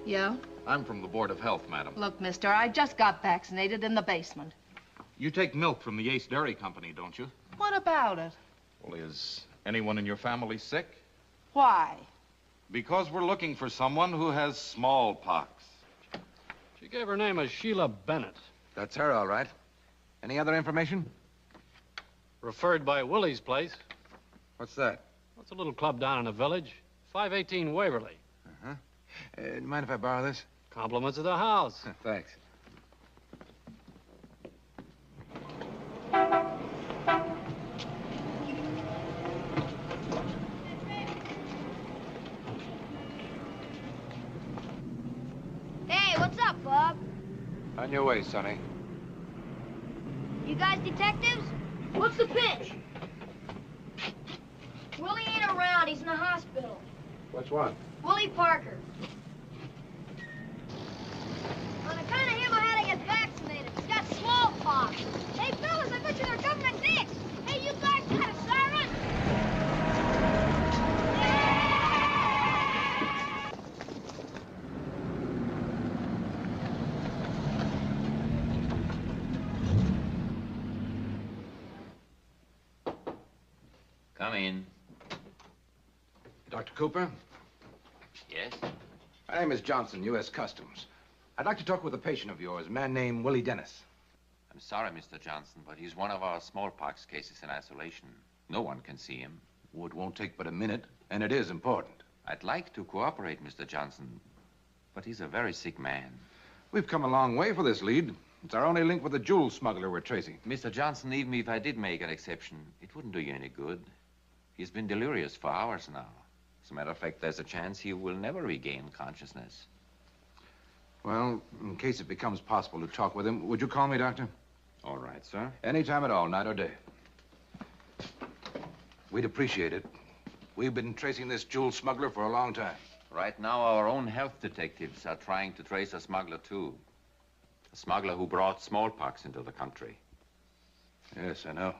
Yeah? I'm from the Board of Health, madam. Look, mister, I just got vaccinated in the basement. You take milk from the Ace Dairy Company, don't you? What about it? Well, is anyone in your family sick? Why? Because we're looking for someone who has smallpox. She gave her name as Sheila Bennett. That's her, all right. Any other information? Referred by Willie's place. What's that? What's a little club down in the village? 518 Waverly. Uh-huh. Mind if I borrow this? Compliments of the house. Thanks. Hey, what's up, Bob? On your way, Sonny. You guys detectives? What's the pitch? Willie ain't around. He's in the hospital. Which one? Willie Parker. On account of him, I had to get vaccinated. He's got smallpox. Hey, fellas, I bet you they're government dicks. Hey, you guys got a siren? Come in. Dr. Cooper? Yes? My name is Johnson, U.S. Customs. I'd like to talk with a patient of yours, a man named Willie Dennis. I'm sorry, Mr. Johnson, but he's one of our smallpox cases in isolation. No one can see him. Oh, it won't take but a minute, and it is important. I'd like to cooperate, Mr. Johnson, but he's a very sick man. We've come a long way for this lead. It's our only link with the jewel smuggler we're tracing. Mr. Johnson, even if I did make an exception, it wouldn't do you any good. He's been delirious for hours now. As a matter of fact, there's a chance he will never regain consciousness. Well, in case it becomes possible to talk with him, would you call me, Doctor? All right, sir. Any time at all, night or day. We'd appreciate it. We've been tracing this jewel smuggler for a long time. Right now, our own health detectives are trying to trace a smuggler, too. A smuggler who brought smallpox into the country. Yes, I know.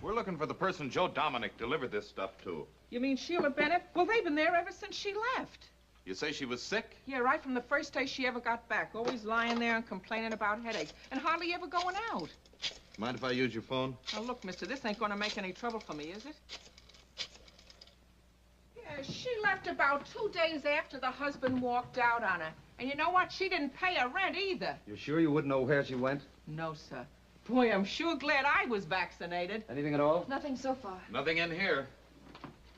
We're looking for the person Joe Dominic delivered this stuff to. You mean Sheila Bennett? Well, they've been there ever since she left. You say she was sick? Yeah, right from the first day she ever got back. Always lying there and complaining about headaches. And hardly ever going out. Mind if I use your phone? Now, look, mister, this ain't gonna make any trouble for me, is it? Yeah, she left about 2 days after the husband walked out on her. And you know what? She didn't pay her rent either. You sure you wouldn't know where she went? No, sir. Boy, I'm sure glad I was vaccinated. Anything at all? Nothing so far. Nothing in here.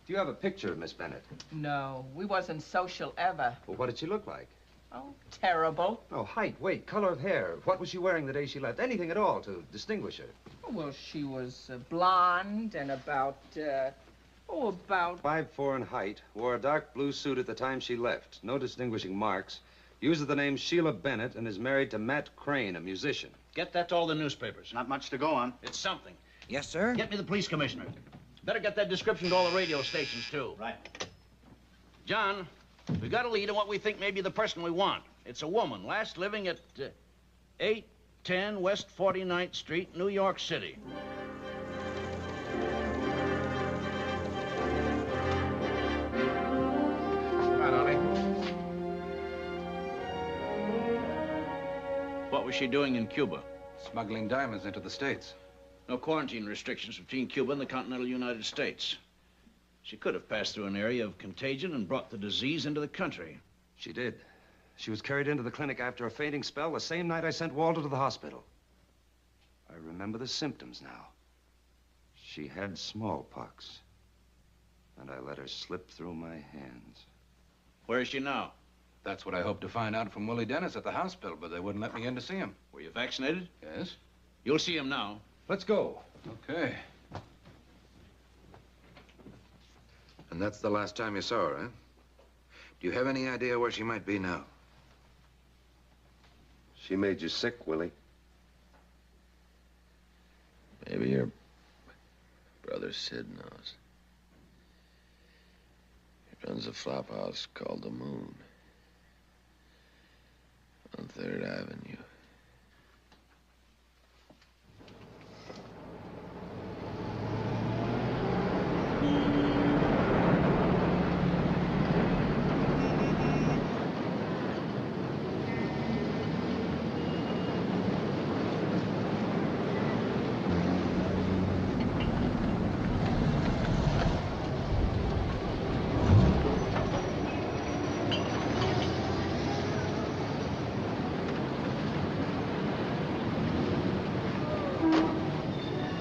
Do you have a picture of Miss Bennett? No, we wasn't social ever. Well, what did she look like? Oh, terrible. Oh, height, weight, color of hair. What was she wearing the day she left? Anything at all to distinguish her? Well, she was blonde and about 5'4" in height. Wore a dark blue suit at the time she left. No distinguishing marks. Uses the name Sheila Bennett and is married to Matt Crane, a musician. Get that to all the newspapers. Not much to go on. It's something. Yes, sir? Get me the police commissioner. Better get that description to all the radio stations, too. Right. John, we got a lead on what we think may be the person we want. It's a woman, last living at 810 West 49th Street, New York City. Come on, Ollie. What was she doing in Cuba? Smuggling diamonds into the States. No quarantine restrictions between Cuba and the continental United States. She could have passed through an area of contagion and brought the disease into the country. She did. She was carried into the clinic after a fainting spell the same night I sent Walter to the hospital. I remember the symptoms now. She had smallpox. And I let her slip through my hands. Where is she now? That's what I hoped to find out from Willie Dennis at the hospital, but they wouldn't let me in to see him. Were you vaccinated? Yes. You'll see him now. Let's go. Okay. And that's the last time you saw her, huh? Do you have any idea where she might be now? She made you sick, Willie. Maybe your brother Sid knows. He runs a flop house called the Moon on 3rd Avenue.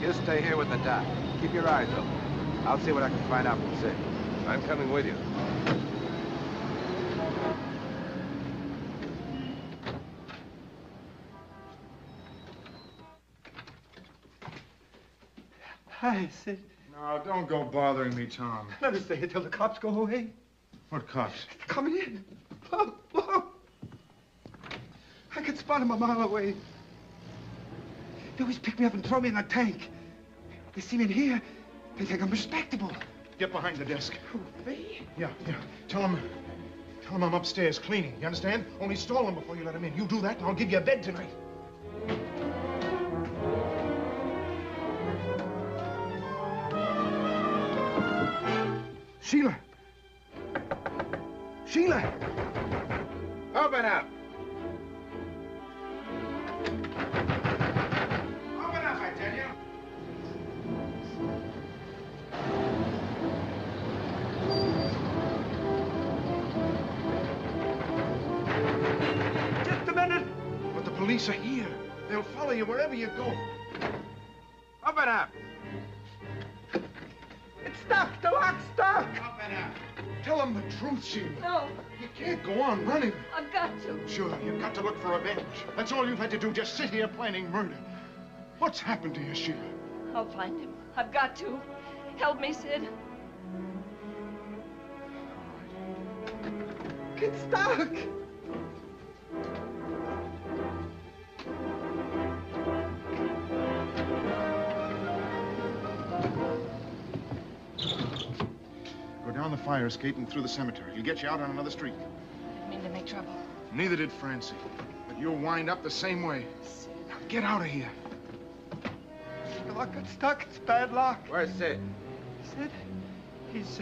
You stay here with the doc. Keep your eyes open. I'll see what I can find out from Sid. I'm coming with you. Hi, Sid. No, don't go bothering me, Tom. Let me stay here till the cops go away. What cops? Coming in. Oh, oh. I can spot them a mile away. They always pick me up and throw me in a tank. They see me in here, they think I'm respectable. Get behind the desk. Who, me? Yeah. Tell them I'm upstairs cleaning. You understand? Only stall them before you let them in. You do that, and I'll give you a bed tonight. Sheila! Sheila! Open up! Open up, I tell you! Just a minute! But the police are here. They'll follow you wherever you go. Up and up. It's stuck. The lock's stuck. Up and up. Tell them the truth, Sheila. No. You can't go on running. I've got to. Sure, you've got to look for revenge. That's all you've had to do, just sit here planning murder. What's happened to you, Sheila? I'll find him. I've got to. Help me, Sid. Get stuck. Go down the fire escape and through the cemetery. He'll get you out on another street. I didn't mean to make trouble. Neither did Francie. But you'll wind up the same way. Now get out of here. The lock got stuck. It's bad luck. Where's Sid? Sid? He's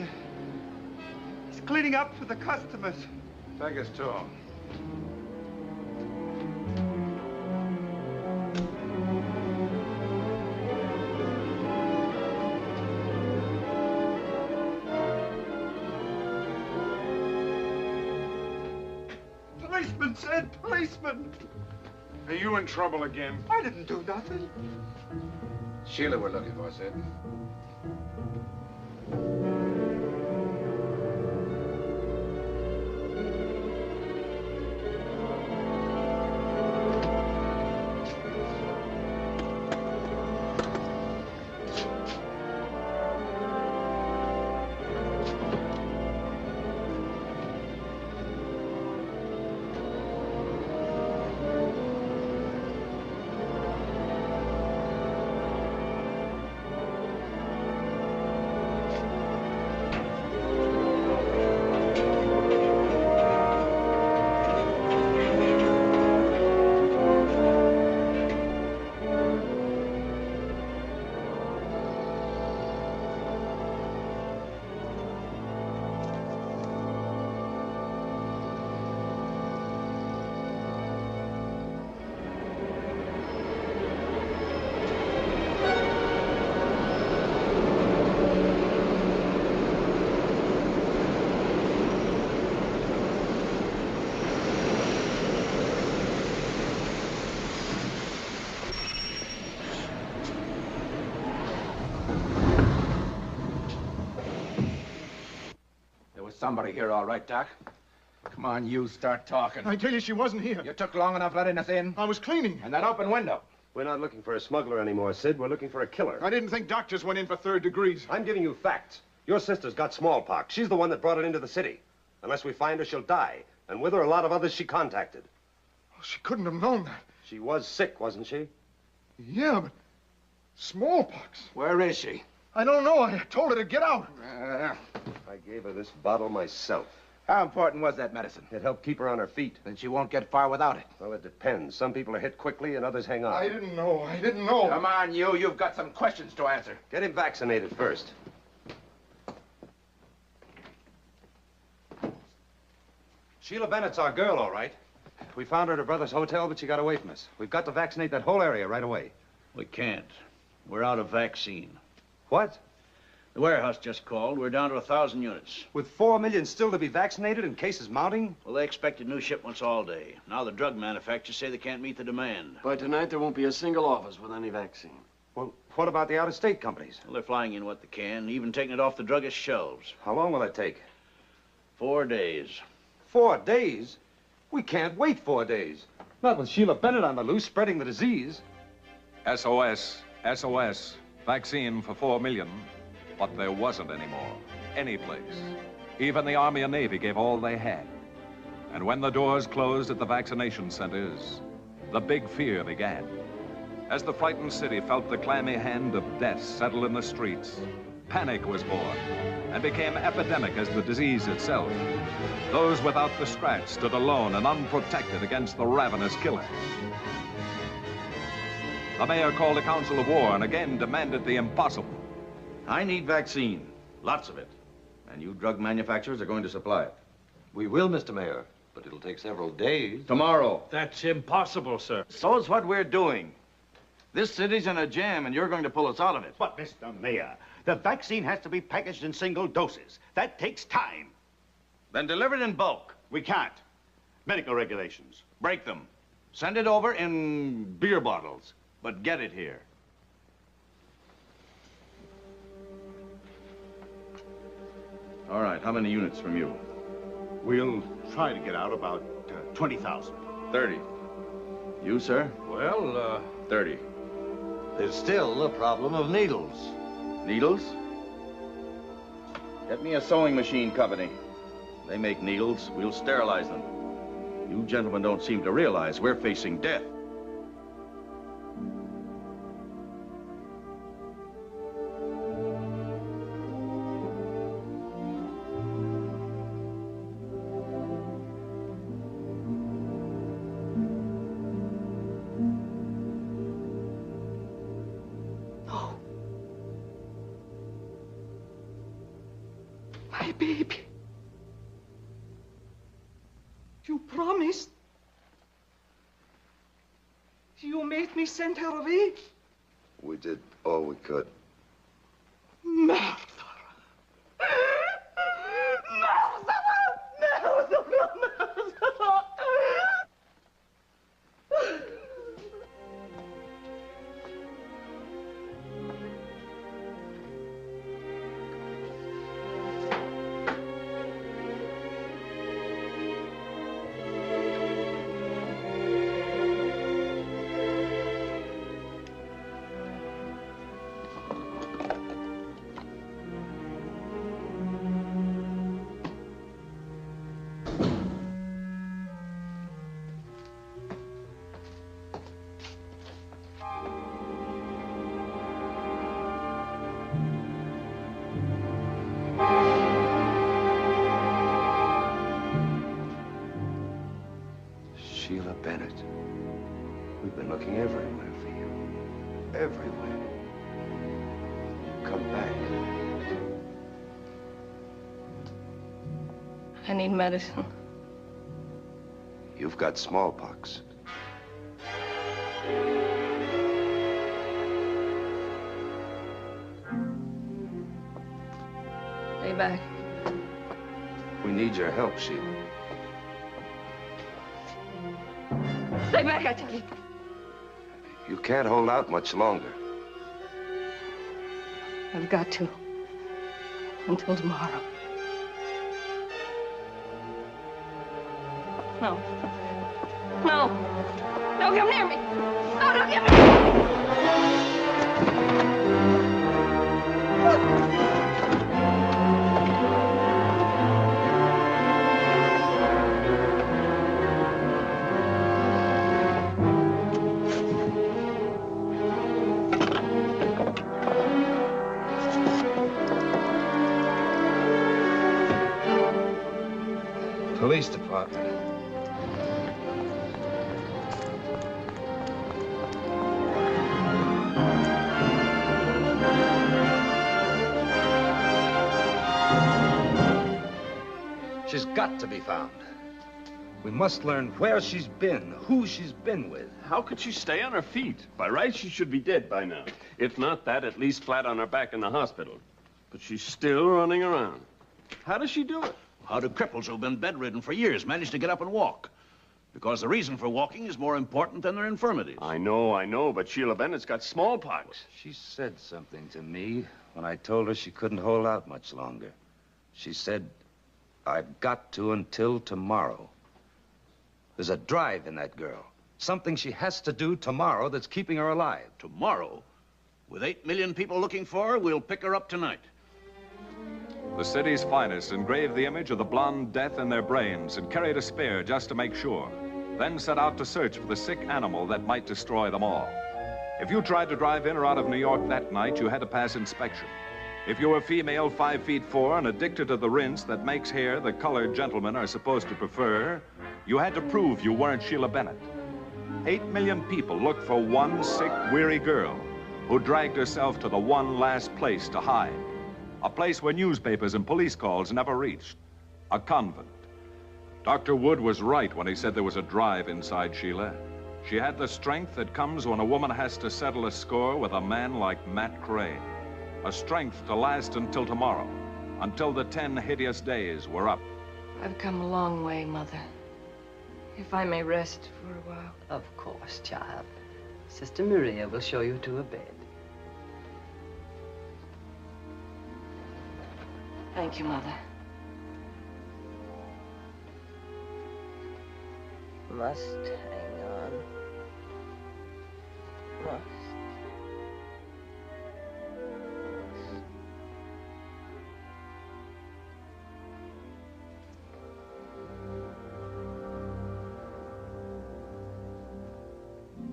cleaning up for the customers. Take us to him. Policeman, Sid. Policeman. Are you in trouble again? I didn't do nothing. Sheila we're looking for, Sid. Somebody here, all right, Doc. Come on, you start talking. I tell you, she wasn't here. You took long enough letting us in. I was cleaning. And that open window. We're not looking for a smuggler anymore, Sid. We're looking for a killer. I didn't think doctors went in for third degrees. I'm giving you facts. Your sister's got smallpox. She's the one that brought it into the city. Unless we find her, she'll die. And with her, a lot of others she contacted. Oh, she couldn't have known that. She was sick, wasn't she? Yeah, but smallpox. Where is she? I don't know. I told her to get out. I gave her this bottle myself. How important was that medicine? It helped keep her on her feet. Then she won't get far without it. Well, it depends. Some people are hit quickly and others hang on. I didn't know. I didn't know. Come on, you. You've got some questions to answer. Get him vaccinated first. Sheila Bennett's our girl, all right. We found her at her brother's hotel, but she got away from us. We've got to vaccinate that whole area right away. We can't. We're out of vaccine. What? The warehouse just called. We're down to 1,000 units. With 4 million still to be vaccinated and cases mounting? Well, they expected new shipments all day. Now the drug manufacturers say they can't meet the demand. By tonight, there won't be a single office with any vaccine. Well, what about the out-of-state companies? Well, they're flying in what they can, even taking it off the druggist shelves. How long will that take? 4 days. 4 days? We can't wait 4 days. Not with Sheila Bennett on the loose, spreading the disease. SOS, SOS, vaccine for 4 million. But there wasn't any more, any place. Even the Army and Navy gave all they had. And when the doors closed at the vaccination centers, the big fear began. As the frightened city felt the clammy hand of death settle in the streets, panic was born and became epidemic as the disease itself. Those without the scratch stood alone and unprotected against the ravenous killer. The mayor called a council of war and again demanded the impossible. I need vaccine. Lots of it. And you drug manufacturers are going to supply it. We will, Mr. Mayor, but it'll take several days. Tomorrow. That's impossible, sir. So's what we're doing. This city's in a jam, and you're going to pull us out of it. But, Mr. Mayor, the vaccine has to be packaged in single doses. That takes time. Then deliver it in bulk. We can't. Medical regulations. Break them. Send it over in beer bottles, but get it here. All right, how many units from you? We'll try to get out about 20,000. 30. You, sir? Well, 30. There's still the problem of needles. Needles? Get me a sewing machine company. They make needles. We'll sterilize them. You gentlemen don't seem to realize we're facing death. My baby. You promised. You made me send her away. We did all we could. Murder. Sheila Bennett. We've been looking everywhere for you. Everywhere. Come back. I need medicine. You've got smallpox. Stay back. We need your help, Sheila. Stay back, I tell you. You can't hold out much longer. I've got to. Until tomorrow. No. No. Don't come near me. No, don't come near me. Police department. She's got to be found. We must learn where she's been, who she's been with. how could she stay on her feet? By rights, she should be dead by now. If not that, at least flat on her back in the hospital. But she's still running around. How does she do it? How do cripples who've been bedridden for years manage to get up and walk? Because the reason for walking is more important than their infirmities. I know, but Sheila Bennett's got smallpox. She said something to me when I told her she couldn't hold out much longer. She said, I've got to until tomorrow. There's a drive in that girl. Something she has to do tomorrow that's keeping her alive. Tomorrow? With 8 million people looking for her, we'll pick her up tonight. The city's finest engraved the image of the blonde death in their brains and carried a spear just to make sure. Then set out to search for the sick animal that might destroy them all. If you tried to drive in or out of New York that night, you had to pass inspection. If you were female, 5'4", and addicted to the rinse that makes hair the color gentlemen are supposed to prefer, you had to prove you weren't Sheila Bennett. 8 million people looked for one sick, weary girl who dragged herself to the one last place to hide. A place where newspapers and police calls never reached. A convent. Dr. Wood was right when he said there was a drive inside Sheila. She had the strength that comes when a woman has to settle a score with a man like Matt Crane. A strength to last until tomorrow, until the 10 hideous days were up. I've come a long way, Mother. If I may rest for a while. Of course, child. Sister Maria will show you to a bed. Thank you, Mother. Must hang on. Must.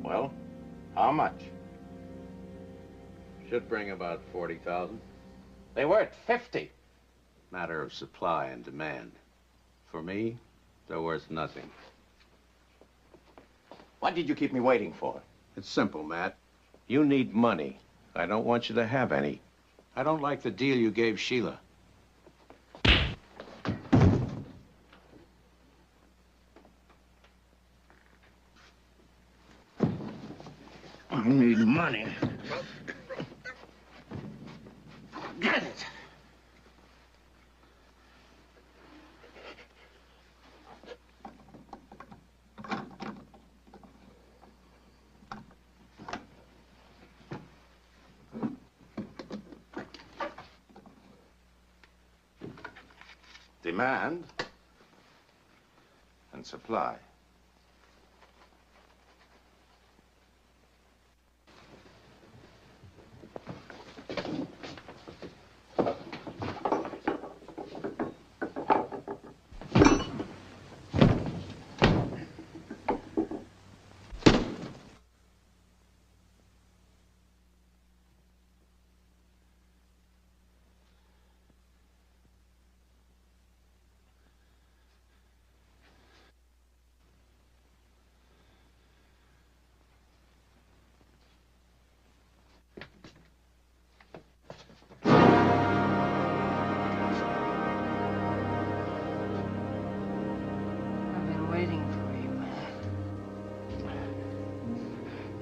Well, how much? Should bring about 40,000. They were at 50. Matter of supply and demand. For me, they're worth nothing. What did you keep me waiting for? It's simple, Matt. You need money. I don't want you to have any. I don't like the deal you gave Sheila. I need money. Get it. Demand and supply.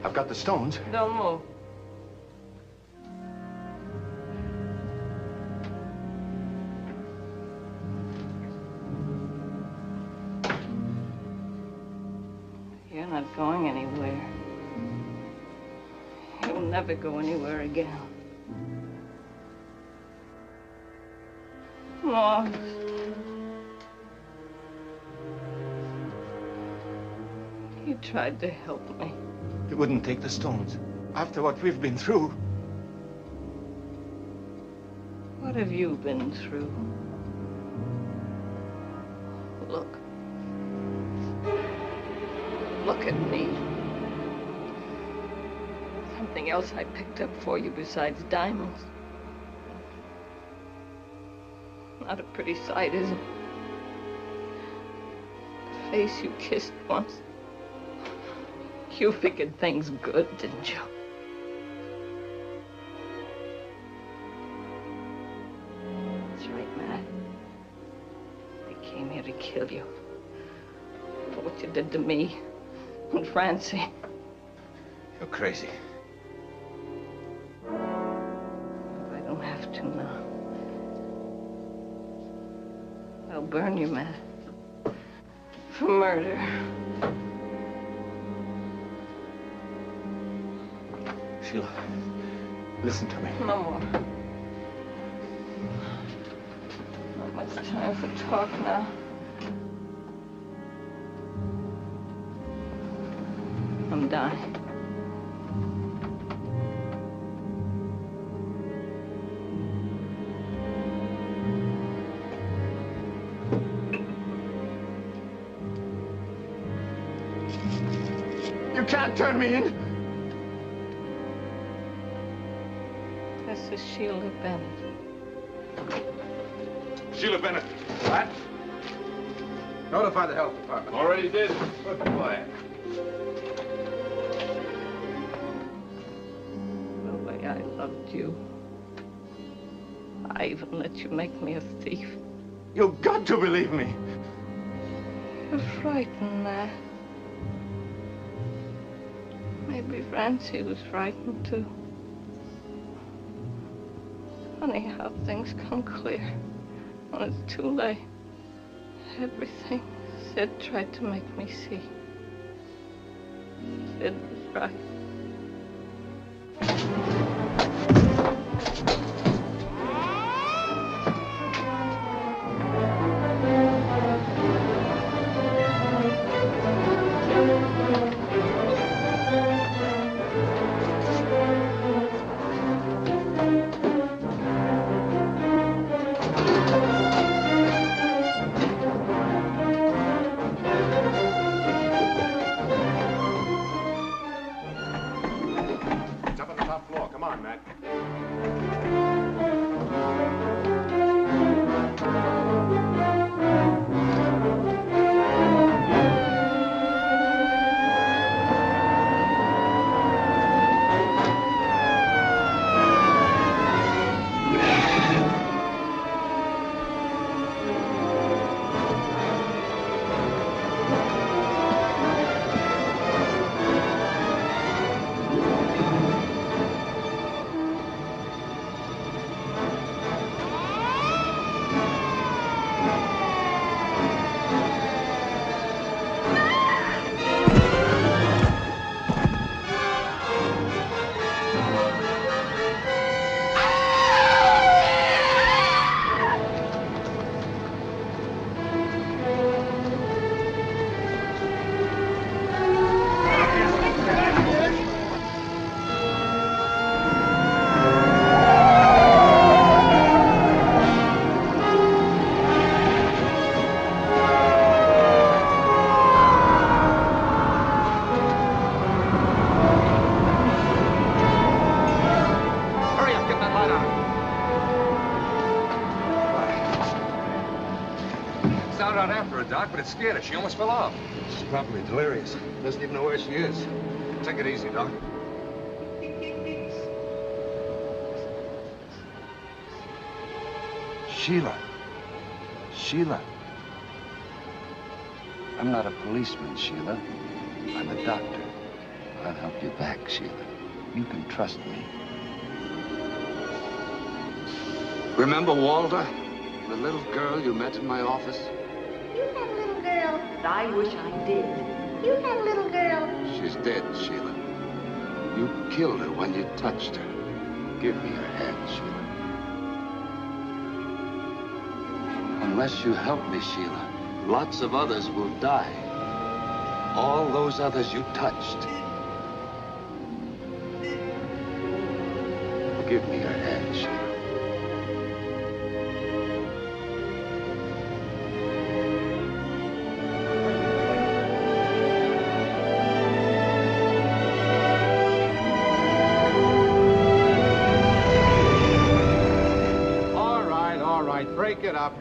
I've got the stones. Don't move. You're not going anywhere. You'll never go anywhere again. Lost. You tried to help me. You wouldn't take the stones. After what we've been through. What have you been through? Look. Look at me. Something else I picked up for you besides diamonds. Not a pretty sight, is it? The face you kissed once. You figured things good, didn't you? That's right, Matt. They came here to kill you. For what you did to me and Francie. You're crazy. I don't have to now. I'll burn you, Matt. For murder. Sheila, listen to me. No more. Not much time for talk now. I'm dying. You can't turn me in. This is Sheila Bennett. Sheila Bennett. What? Notify the health department. Already did. Good boy. The way I loved you. I even let you make me a thief. You've got to believe me. You're frightened, Matt. Maybe Francie was frightened, too. Funny how things come clear when it's too late. Everything Sid tried to make me see. Sid was right. Jump on the top floor. Come on, Matt. Sounded out after her, Doc, but it scared her. She almost fell off. She's probably delirious. Doesn't even know where she is. Take it easy, Doc. Sheila. Sheila. I'm not a policeman, Sheila. I'm a doctor. I'll help you back, Sheila. You can trust me. Remember Walter? The little girl you met in my office? You had a little girl. I wish I did. You had a little girl. She's dead, Sheila. You killed her when you touched her. Give me your hand, Sheila. Unless you help me, Sheila, lots of others will die. All those others you touched. Give me your hand, Sheila.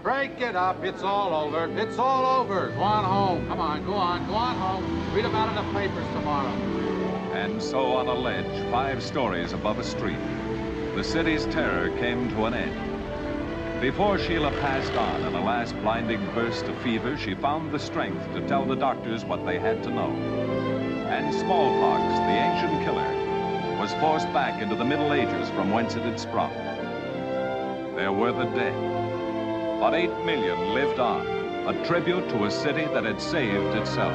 Break it up. It's all over. It's all over. Go on home. Come on, go on home. Read about it in the papers tomorrow. And so on a ledge, 5 stories above a street, the city's terror came to an end. Before Sheila passed on in a last blinding burst of fever, she found the strength to tell the doctors what they had to know. And smallpox, the ancient killer, was forced back into the Middle Ages from whence it had sprung. There were the dead. But 8 million lived on, a tribute to a city that had saved itself.